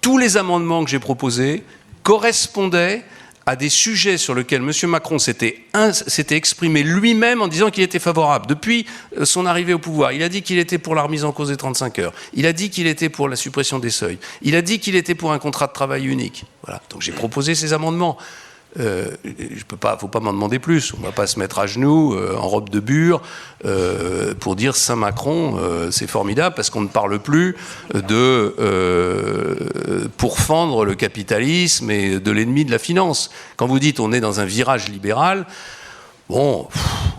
tous les amendements que j'ai proposés correspondaient à des sujets sur lesquels M. Macron s'était exprimé lui-même en disant qu'il était favorable. Depuis son arrivée au pouvoir, il a dit qu'il était pour la remise en cause des 35 heures. Il a dit qu'il était pour la suppression des seuils. Il a dit qu'il était pour un contrat de travail unique. Voilà. Donc j'ai proposé ces amendements. Faut pas m'en demander plus. On ne va pas se mettre à genoux en robe de bure pour dire Saint Macron, c'est formidable parce qu'on ne parle plus de pourfendre le capitalisme et de l'ennemi de la finance. Quand vous dites on est dans un virage libéral, bon,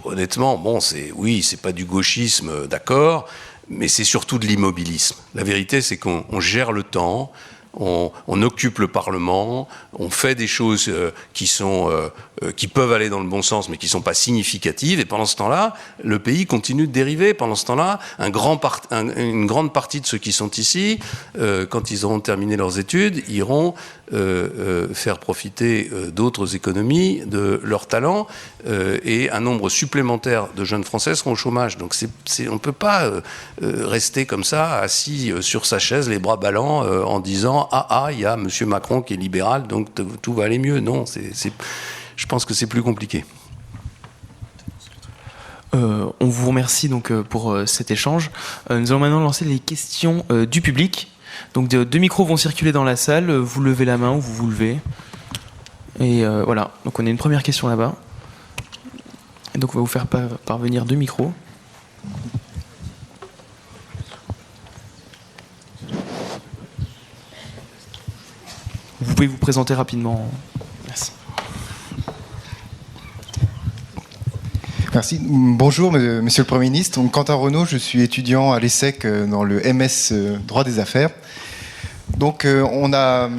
honnêtement, bon, c'est pas du gauchisme, d'accord, mais c'est surtout de l'immobilisme. La vérité, c'est qu'on gère le temps. On occupe le Parlement, on fait des choses qui peuvent aller dans le bon sens, mais qui ne sont pas significatives. Et pendant ce temps-là, le pays continue de dériver. Pendant ce temps-là, une grande partie de ceux qui sont ici, quand ils auront terminé leurs études, iront faire profiter d'autres économies de leurs talents, et un nombre supplémentaire de jeunes Français seront au chômage. Donc on ne peut pas rester comme ça, assis sur sa chaise, les bras ballants, en disant « Ah, il y a M. Macron qui est libéral, donc tout va aller mieux ». Non, je pense que c'est plus compliqué. On vous remercie donc pour cet échange. Nous allons maintenant lancer les questions du public. Donc deux micros vont circuler dans la salle. Vous levez la main ou vous levez. Et voilà. Donc on a une première question là-bas. Et donc on va vous faire parvenir 2 micros. Vous pouvez vous présenter rapidement. Merci. Merci. Bonjour, Monsieur le Premier ministre. Donc, Quentin Renaud, je suis étudiant à l'ESSEC dans le MS Droit des Affaires. Donc, on a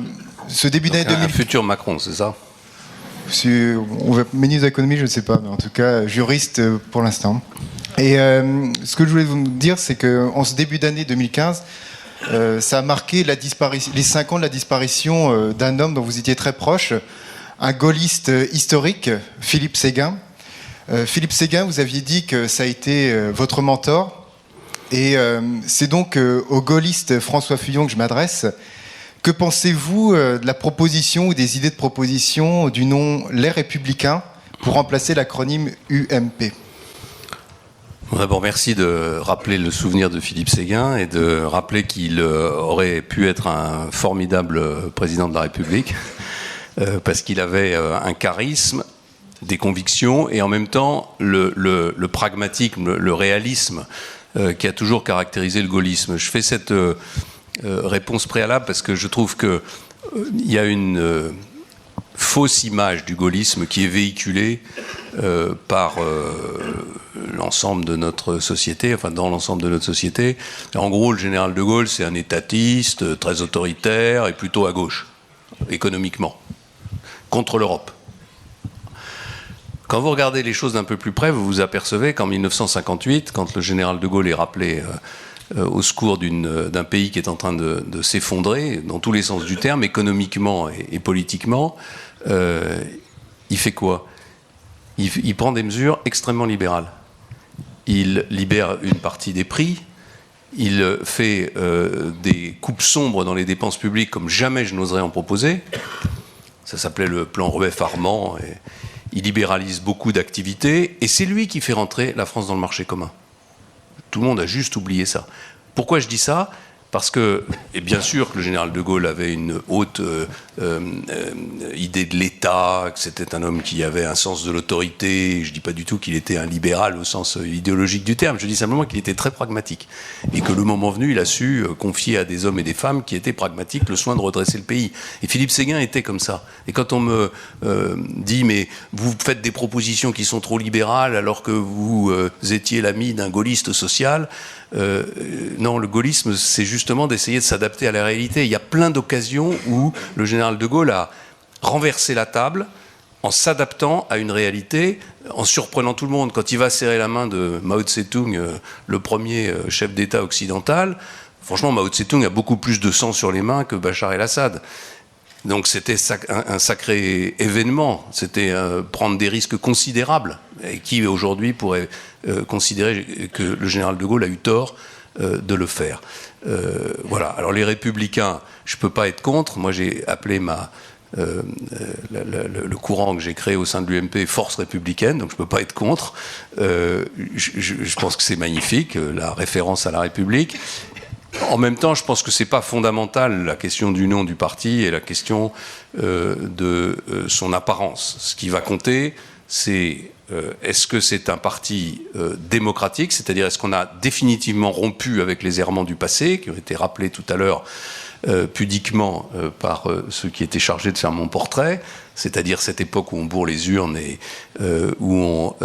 ce début d'année 2000. Un futur Macron, c'est ça? On va ministre de l'économie, je ne sais pas, mais en tout cas juriste pour l'instant. Et ce que je voulais vous dire, c'est qu'en ce début d'année 2015, ça a marqué les 5 ans de la disparition d'un homme dont vous étiez très proche, un gaulliste historique, Philippe Séguin. Philippe Séguin, vous aviez dit que ça a été votre mentor, et c'est donc au gaulliste François Fillon que je m'adresse. Que pensez-vous de la proposition ou des idées de proposition du nom Les Républicains pour remplacer l'acronyme UMP? D'abord, merci de rappeler le souvenir de Philippe Séguin et de rappeler qu'il aurait pu être un formidable président de la République parce qu'il avait un charisme, des convictions et en même temps le pragmatisme, le réalisme qui a toujours caractérisé le gaullisme. Je fais cette réponse préalable parce que je trouve qu'il y a une fausse image du gaullisme qui est véhiculée par l'ensemble de notre société, enfin dans l'ensemble de notre société. En gros, le général de Gaulle, c'est un étatiste, très autoritaire et plutôt à gauche, économiquement, contre l'Europe. Quand vous regardez les choses d'un peu plus près, vous vous apercevez qu'en 1958, quand le général de Gaulle est rappelé au secours d'un pays qui est en train de s'effondrer, dans tous les sens du terme, économiquement et politiquement, il fait quoi? Il prend des mesures extrêmement libérales. Il libère une partie des prix, il fait des coupes sombres dans les dépenses publiques comme jamais je n'oserais en proposer. Ça s'appelait le plan Rueff-Armand. Il libéralise beaucoup d'activités et c'est lui qui fait rentrer la France dans le marché commun. Tout le monde a juste oublié ça. Pourquoi je dis ça? Parce que, et bien sûr que le général de Gaulle avait une haute idée de l'État, que c'était un homme qui avait un sens de l'autorité. Je ne dis pas du tout qu'il était un libéral au sens idéologique du terme, je dis simplement qu'il était très pragmatique. Et que le moment venu, il a su confier à des hommes et des femmes qui étaient pragmatiques le soin de redresser le pays. Et Philippe Séguin était comme ça. Et quand on me dit, mais vous faites des propositions qui sont trop libérales alors que vous étiez l'ami d'un gaulliste social, non, le gaullisme, c'est justement d'essayer de s'adapter à la réalité. Il y a plein d'occasions où le général de Gaulle a renversé la table en s'adaptant à une réalité, en surprenant tout le monde. Quand il va serrer la main de Mao Tse-tung, le premier chef d'État occidental, franchement, Mao Tse-tung a beaucoup plus de sang sur les mains que Bachar el-Assad. Donc c'était un sacré événement, c'était prendre des risques considérables, et qui aujourd'hui pourrait considérer que le général de Gaulle a eu tort de le faire. Voilà. Alors les Républicains, je ne peux pas être contre. Moi j'ai appelé le courant que j'ai créé au sein de l'UMP Force républicaine, donc je ne peux pas être contre. Je pense que c'est magnifique, la référence à la République. En même temps, je pense que c'est pas fondamental la question du nom du parti et la question de son apparence. Ce qui va compter, c'est est-ce que c'est un parti démocratique, c'est-à-dire est-ce qu'on a définitivement rompu avec les errements du passé, qui ont été rappelés tout à l'heure pudiquement par ceux qui étaient chargés de faire mon portrait, c'est-à-dire cette époque où on bourre les urnes et où on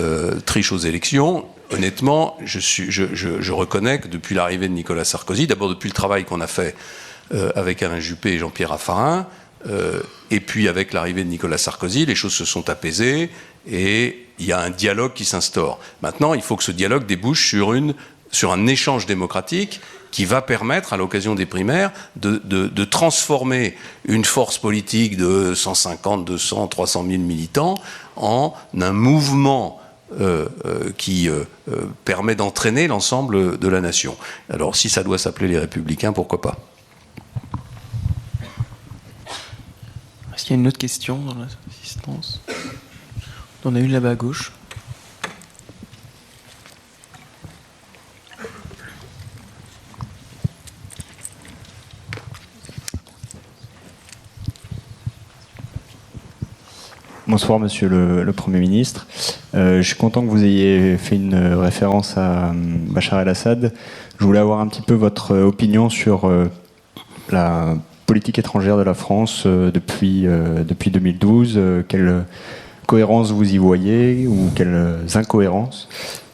triche aux élections. Honnêtement, je reconnais que depuis l'arrivée de Nicolas Sarkozy, d'abord depuis le travail qu'on a fait avec Alain Juppé et Jean-Pierre Raffarin, et puis avec l'arrivée de Nicolas Sarkozy, les choses se sont apaisées et il y a un dialogue qui s'instaure. Maintenant, il faut que ce dialogue débouche sur un échange démocratique qui va permettre, à l'occasion des primaires, de transformer une force politique de 150, 200, 300 000 militants en un mouvement qui permet d'entraîner l'ensemble de la nation. Alors, si ça doit s'appeler les Républicains, pourquoi pas? Est-ce qu'il y a une autre question dans l'assistance? On a une là-bas à gauche. Bonsoir Monsieur le Premier ministre. Je suis content que vous ayez fait une référence à Bachar el-Assad. Je voulais avoir un petit peu votre opinion sur la politique étrangère de la France depuis 2012. Quelle cohérence vous y voyez ou quelles incohérences,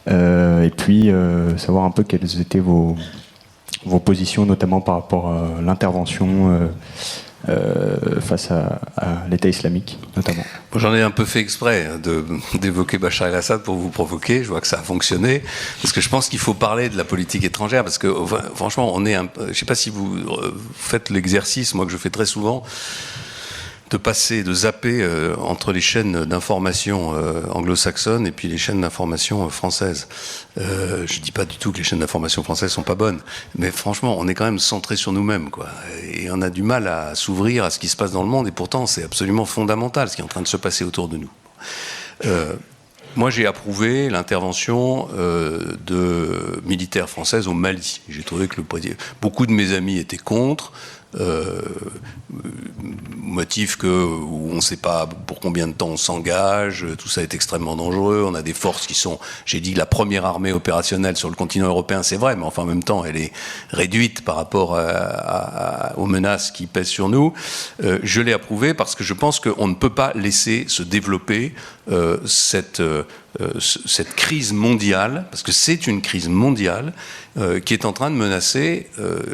et puis savoir un peu quelles étaient vos positions, notamment par rapport à l'intervention face à l'État islamique, notamment. Bon, j'en ai un peu fait exprès d'évoquer Bachar el-Assad pour vous provoquer. Je vois que ça a fonctionné, parce que je pense qu'il faut parler de la politique étrangère, parce que franchement, je ne sais pas si vous faites l'exercice, moi que je fais très souvent, de zapper entre les chaînes d'information anglo-saxonnes et puis les chaînes d'information françaises. Je dis pas du tout que les chaînes d'information françaises sont pas bonnes, mais franchement, on est quand même centré sur nous-mêmes, quoi. Et on a du mal à s'ouvrir à ce qui se passe dans le monde, et pourtant, c'est absolument fondamental ce qui est en train de se passer autour de nous. Moi, j'ai approuvé l'intervention de militaires françaises au Mali. J'ai trouvé que beaucoup de mes amis étaient contre. Motif où on ne sait pas pour combien de temps on s'engage, tout ça est extrêmement dangereux. On a des forces qui sont, j'ai dit, la première armée opérationnelle sur le continent européen, c'est vrai, mais enfin en même temps elle est réduite par rapport aux menaces qui pèsent sur nous. Je l'ai approuvé parce que je pense qu'on ne peut pas laisser se développer cette crise mondiale, parce que c'est une crise mondiale qui est en train de menacer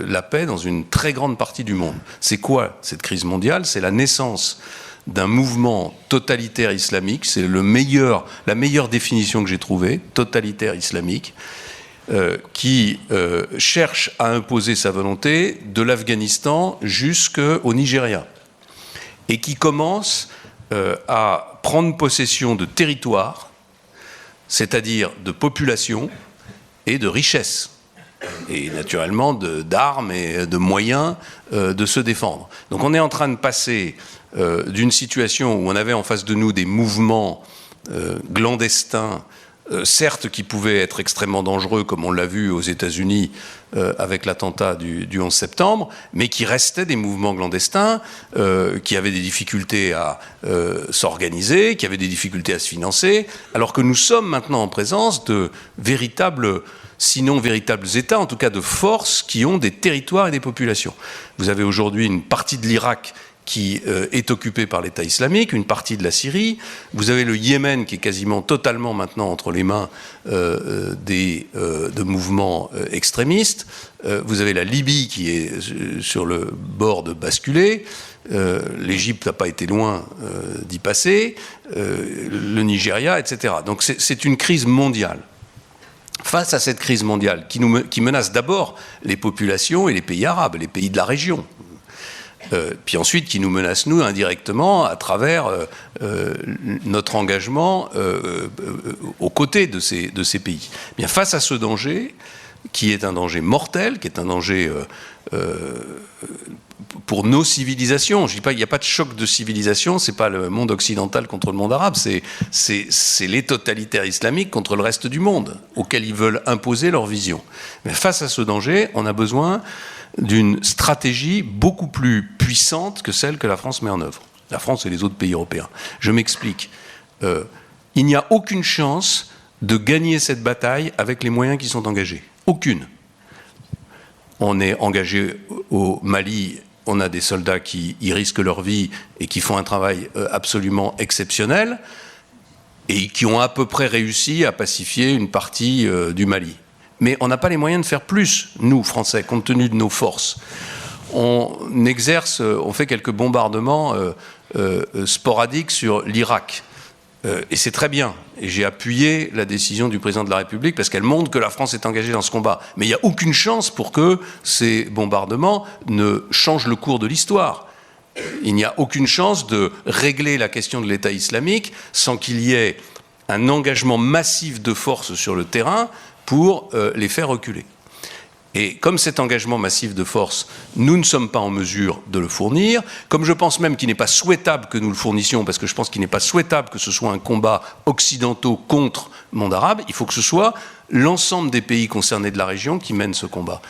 la paix dans une très grande partie du monde. C'est quoi cette crise mondiale? C'est la naissance d'un mouvement totalitaire islamique, c'est la meilleure définition que j'ai trouvée, totalitaire islamique, qui cherche à imposer sa volonté de l'Afghanistan jusqu'au Nigeria, et qui commence à prendre possession de territoires, c'est-à-dire de population et de richesses, et naturellement d'armes et de moyens de se défendre. Donc on est en train de passer d'une situation où on avait en face de nous des mouvements clandestins, certes qui pouvaient être extrêmement dangereux, comme on l'a vu aux États-Unis avec l'attentat du 11 septembre, mais qui restaient des mouvements clandestins, qui avaient des difficultés à s'organiser, qui avaient des difficultés à se financer, alors que nous sommes maintenant en présence de véritables, sinon véritables États, en tout cas de forces qui ont des territoires et des populations. Vous avez aujourd'hui une partie de l'Irak qui est occupée par l'État islamique, une partie de la Syrie. Vous avez le Yémen qui est quasiment totalement maintenant entre les mains de mouvements extrémistes. Vous avez la Libye qui est sur le bord de basculer. L'Égypte n'a pas été loin d'y passer. Le Nigeria, etc. Donc c'est une crise mondiale. Face à cette crise mondiale qui menace d'abord les populations et les pays arabes, les pays de la région, Puis ensuite qui nous menace, nous, indirectement, à travers notre engagement aux côtés de ces pays. Bien, face à ce danger, qui est un danger mortel, qui est un danger pour nos civilisations. Je dis pas, il n'y a pas de choc de civilisation, c'est pas le monde occidental contre le monde arabe, c'est les totalitaires islamiques contre le reste du monde, auxquels ils veulent imposer leur vision. Mais face à ce danger, on a besoin d'une stratégie beaucoup plus puissante que celle que la France met en œuvre. La France et les autres pays européens. Je m'explique. Il n'y a aucune chance de gagner cette bataille avec les moyens qui sont engagés. Aucune. On est engagé au Mali, on a des soldats qui y risquent leur vie et qui font un travail absolument exceptionnel et qui ont à peu près réussi à pacifier une partie du Mali. Mais on n'a pas les moyens de faire plus, nous, Français, compte tenu de nos forces. On fait quelques bombardements sporadiques sur l'Irak. Et c'est très bien. Et j'ai appuyé la décision du président de la République parce qu'elle montre que la France est engagée dans ce combat. Mais il n'y a aucune chance pour que ces bombardements ne changent le cours de l'histoire. Il n'y a aucune chance de régler la question de l'État islamique sans qu'il y ait un engagement massif de forces sur le terrain pour les faire reculer. Et comme cet engagement massif de force, nous ne sommes pas en mesure de le fournir, comme je pense même qu'il n'est pas souhaitable que nous le fournissions, parce que je pense qu'il n'est pas souhaitable que ce soit un combat occidentaux contre le monde arabe, il faut que ce soit l'ensemble des pays concernés de la région qui mènent ce combat.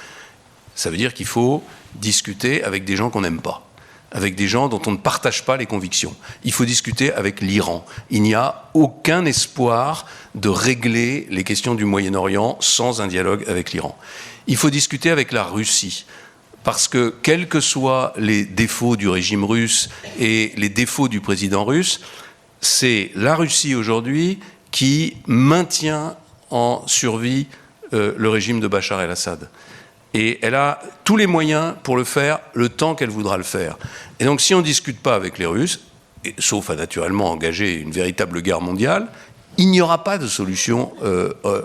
Ça veut dire qu'il faut discuter avec des gens qu'on n'aime pas, avec des gens dont on ne partage pas les convictions. Il faut discuter avec l'Iran. Il n'y a aucun espoir de régler les questions du Moyen-Orient sans un dialogue avec l'Iran. Il faut discuter avec la Russie, parce que quels que soient les défauts du régime russe et les défauts du président russe, c'est la Russie aujourd'hui qui maintient en survie le régime de Bachar el-Assad. Et elle a tous les moyens pour le faire le temps qu'elle voudra le faire. Et donc si on ne discute pas avec les Russes, sauf à naturellement engager une véritable guerre mondiale, il n'y aura pas de solution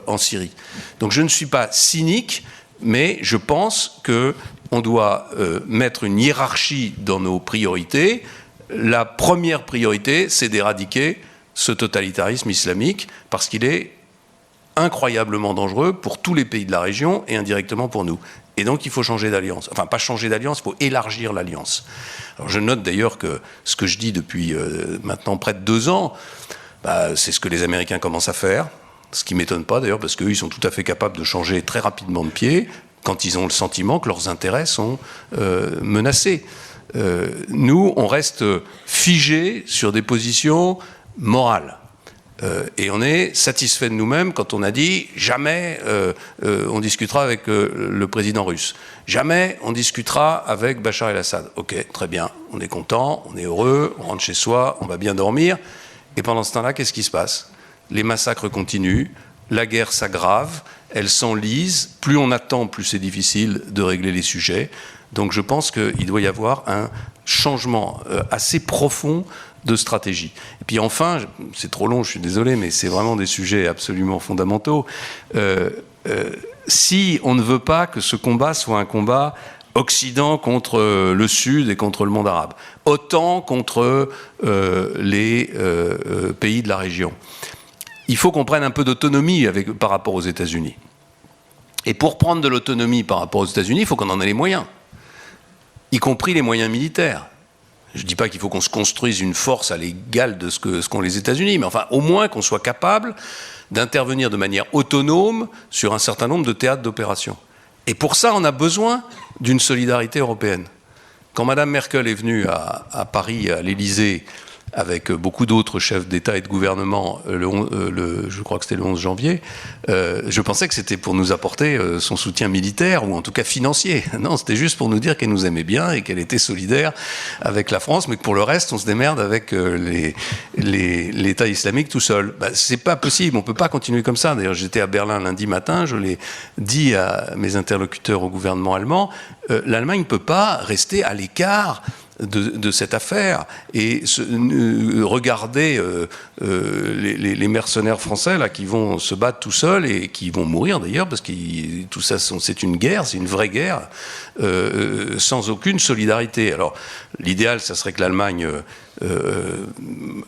en Syrie. Donc je ne suis pas cynique, mais je pense qu'on doit mettre une hiérarchie dans nos priorités. La première priorité, c'est d'éradiquer ce totalitarisme islamique, parce qu'il est incroyablement dangereux pour tous les pays de la région et indirectement pour nous. Et donc il faut changer d'alliance. Enfin, pas changer d'alliance, il faut élargir l'alliance. Alors je note d'ailleurs que ce que je dis depuis maintenant près de 2 ans, c'est ce que les Américains commencent à faire. Ce qui ne m'étonne pas d'ailleurs, parce qu'eux, ils sont tout à fait capables de changer très rapidement de pied quand ils ont le sentiment que leurs intérêts sont menacés. Nous, on reste figés sur des positions morales. Et on est satisfait de nous-mêmes quand on a dit jamais on discutera avec le président russe. Jamais on discutera avec Bachar el-Assad. Ok, très bien, on est content, on est heureux, on rentre chez soi, on va bien dormir. Et pendant ce temps-là, qu'est-ce qui se passe ? Les massacres continuent, la guerre s'aggrave, elle s'enlise. Plus on attend, plus c'est difficile de régler les sujets. Donc je pense qu'il doit y avoir un changement assez profond de stratégie. Et puis enfin, c'est trop long, je suis désolé, mais c'est vraiment des sujets absolument fondamentaux. Si on ne veut pas que ce combat soit un combat Occident contre le Sud et contre le monde arabe, OTAN contre les pays de la région, il faut qu'on prenne un peu d'autonomie par rapport aux États-Unis. Et pour prendre de l'autonomie par rapport aux États-Unis, il faut qu'on en ait les moyens, y compris les moyens militaires. Je ne dis pas qu'il faut qu'on se construise une force à l'égal de ce qu'ont les États-Unis, mais enfin, au moins qu'on soit capable d'intervenir de manière autonome sur un certain nombre de théâtres d'opération. Et pour ça, on a besoin d'une solidarité européenne. Quand Mme Merkel est venue à Paris, à l'Élysée, avec beaucoup d'autres chefs d'État et de gouvernement, je crois que c'était le 11 janvier, je pensais que c'était pour nous apporter son soutien militaire, ou en tout cas financier. Non, c'était juste pour nous dire qu'elle nous aimait bien et qu'elle était solidaire avec la France, mais que pour le reste, on se démerde avec l'État islamique tout seul. C'est pas possible, on peut pas continuer comme ça. D'ailleurs, j'étais à Berlin lundi matin, je l'ai dit à mes interlocuteurs au gouvernement allemand, l'Allemagne ne peut pas rester à l'écart de cette affaire et regarder les mercenaires français là, qui vont se battre tout seuls et qui vont mourir d'ailleurs, parce que tout ça, c'est une guerre, c'est une vraie guerre, sans aucune solidarité. Alors, l'idéal, ça serait que l'Allemagne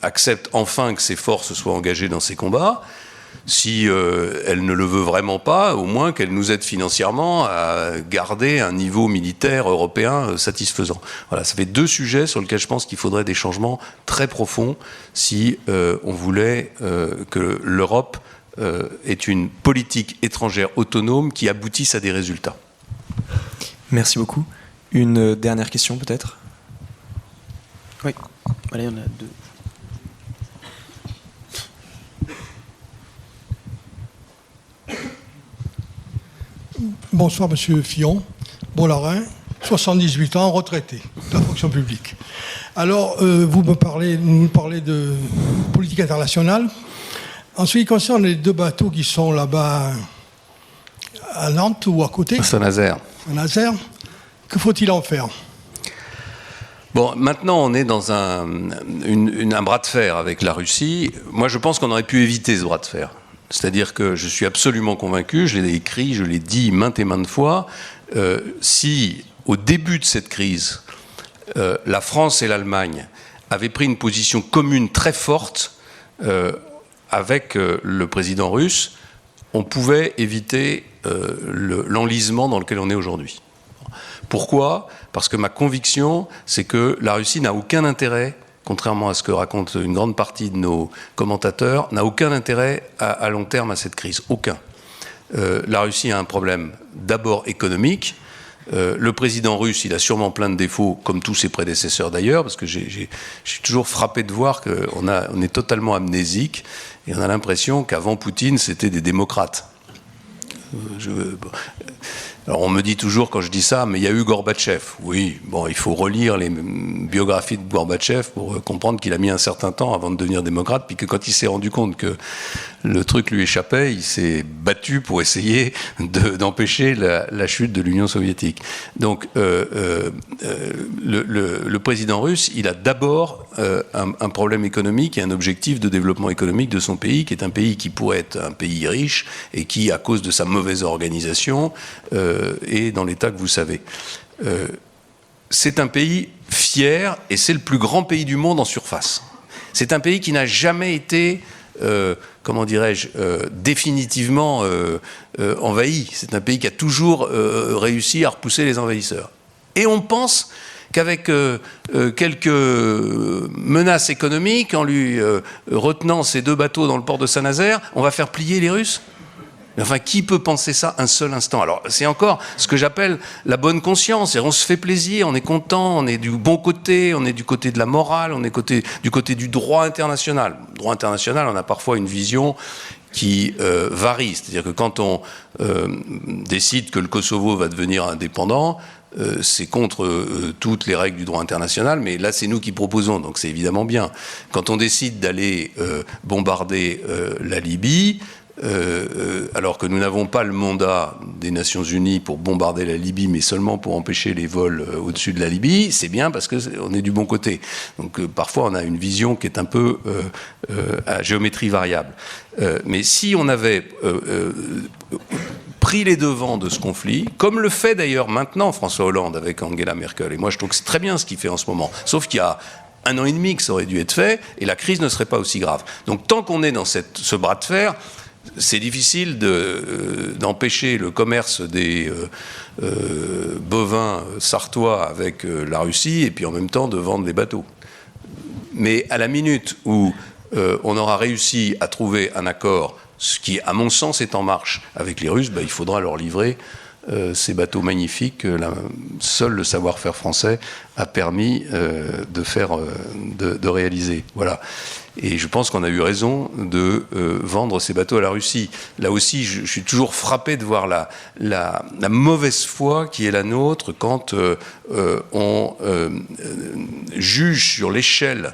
accepte enfin que ses forces soient engagées dans ces combats. Si elle ne le veut vraiment pas, au moins qu'elle nous aide financièrement à garder un niveau militaire européen satisfaisant. Voilà, ça fait deux sujets sur lesquels je pense qu'il faudrait des changements très profonds si on voulait que l'Europe ait une politique étrangère autonome qui aboutisse à des résultats. Merci beaucoup. Une dernière question peut-être ? Oui, allez, il y en a deux. Bonsoir, Monsieur Fillon, Bollorrain, 78 ans, retraité de la fonction publique. Alors, vous nous parlez de politique internationale. En ce qui concerne les deux bateaux qui sont là-bas à Nantes ou à côté, Saint-Nazaire. Saint-Nazaire, que faut-il en faire ? Bon, maintenant on est dans un bras de fer avec la Russie. Moi je pense qu'on aurait pu éviter ce bras de fer. C'est-à-dire que je suis absolument convaincu, je l'ai écrit, je l'ai dit maintes et maintes fois, si au début de cette crise, la France et l'Allemagne avaient pris une position commune très forte avec le président russe, on pouvait éviter l'enlisement dans lequel on est aujourd'hui. Pourquoi ? Parce que ma conviction, c'est que la Russie n'a aucun intérêt, contrairement à ce que raconte une grande partie de nos commentateurs, n'a aucun intérêt à long terme à cette crise. Aucun. La Russie a un problème d'abord économique. Le président russe, il a sûrement plein de défauts, comme tous ses prédécesseurs d'ailleurs, parce que je suis toujours frappé de voir qu'on est totalement amnésique et on a l'impression qu'avant Poutine, c'était des démocrates. Alors on me dit toujours quand je dis ça, mais il y a eu Gorbatchev. Oui, bon, il faut relire les biographies de Gorbatchev pour comprendre qu'il a mis un certain temps avant de devenir démocrate, puis que quand il s'est rendu compte que le truc lui échappait, il s'est battu pour essayer d'empêcher la chute de l'Union soviétique. Donc le président russe, il a d'abord un problème économique et un objectif de développement économique de son pays, qui est un pays qui pourrait être un pays riche et qui, à cause de sa mauvaise organisation, est dans l'état que vous savez. C'est un pays fier et c'est le plus grand pays du monde en surface. C'est un pays qui n'a jamais été, comment dirais-je, définitivement envahi. C'est un pays qui a toujours réussi à repousser les envahisseurs. Et on pense qu'avec quelques menaces économiques, en lui retenant ces deux bateaux dans le port de Saint-Nazaire, on va faire plier les Russes ? Enfin, qui peut penser ça un seul instant ? Alors, c'est encore ce que j'appelle la bonne conscience. On se fait plaisir, on est content, on est du bon côté, on est du côté de la morale, on est du côté du droit international. Le droit international, on a parfois une vision qui varie. C'est-à-dire que quand on décide que le Kosovo va devenir indépendant, c'est contre toutes les règles du droit international, mais là c'est nous qui proposons, donc c'est évidemment bien. Quand on décide d'aller bombarder la Libye, alors que nous n'avons pas le mandat des Nations Unies pour bombarder la Libye, mais seulement pour empêcher les vols au-dessus de la Libye, c'est bien parce qu'on est du bon côté. Donc parfois on a une vision qui est un peu à géométrie variable. Mais si on avait pris les devants de ce conflit, comme le fait d'ailleurs maintenant François Hollande avec Angela Merkel, et moi je trouve que c'est très bien ce qu'il fait en ce moment, sauf qu'il y a 1 an et demi que ça aurait dû être fait, et la crise ne serait pas aussi grave. Donc tant qu'on est dans ce bras de fer, c'est difficile d'empêcher le commerce des bovins sartois avec la Russie et puis en même temps de vendre les bateaux. Mais à la minute où on aura réussi à trouver un accord, ce qui à mon sens est en marche avec les Russes, il faudra leur livrer ces bateaux magnifiques que seul le savoir-faire français a permis de réaliser. Voilà. Et je pense qu'on a eu raison de vendre ces bateaux à la Russie. Là aussi, je suis toujours frappé de voir la mauvaise foi qui est la nôtre quand on juge sur l'échelle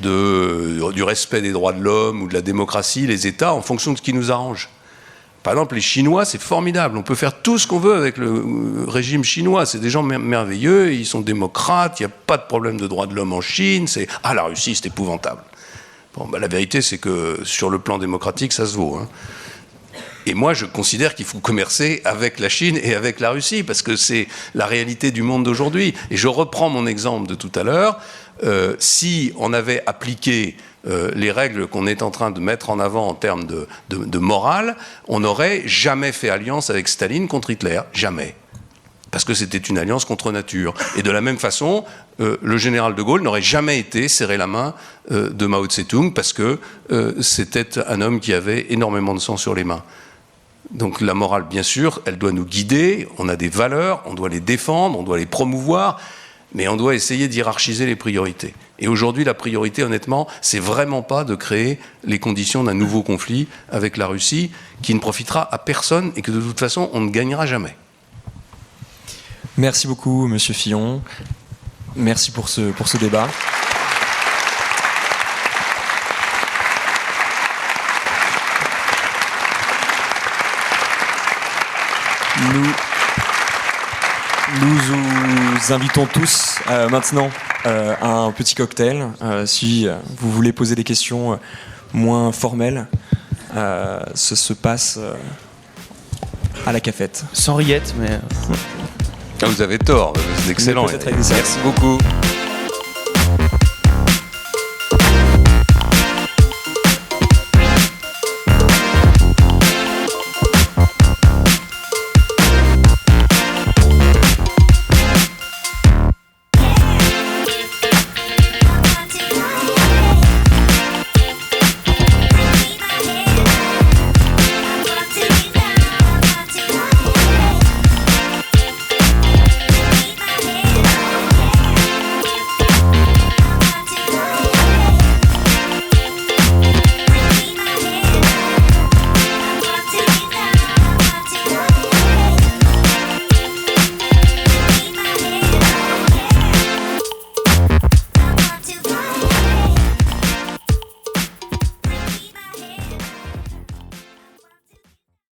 du respect des droits de l'homme ou de la démocratie les États en fonction de ce qui nous arrange. Par exemple, les Chinois, c'est formidable. On peut faire tout ce qu'on veut avec le régime chinois. C'est des gens merveilleux, ils sont démocrates, il n'y a pas de problème de droits de l'homme en Chine. La Russie, c'est épouvantable. Bon, la vérité, c'est que sur le plan démocratique, ça se vaut. Et moi, je considère qu'il faut commercer avec la Chine et avec la Russie, parce que c'est la réalité du monde d'aujourd'hui. Et je reprends mon exemple de tout à l'heure. Si on avait appliqué les règles qu'on est en train de mettre en avant en termes de morale, on n'aurait jamais fait alliance avec Staline contre Hitler. Jamais. Parce que c'était une alliance contre nature. Et de la même façon, le général de Gaulle n'aurait jamais été serré la main de Mao Tse-tung, parce que c'était un homme qui avait énormément de sang sur les mains. Donc la morale, bien sûr, elle doit nous guider, on a des valeurs, on doit les défendre, on doit les promouvoir, mais on doit essayer d'hiérarchiser les priorités. Et aujourd'hui, la priorité, honnêtement, c'est vraiment pas de créer les conditions d'un nouveau conflit avec la Russie, qui ne profitera à personne et que de toute façon, on ne gagnera jamais. Merci beaucoup, Monsieur Fillon. Merci pour ce débat. Nous vous invitons tous maintenant à un petit cocktail. Si vous voulez poser des questions moins formelles, ce se passe à la cafette. Sans rillettes, mais... Vous avez tort, c'est excellent. Mais peut-être avec des Merci beaucoup.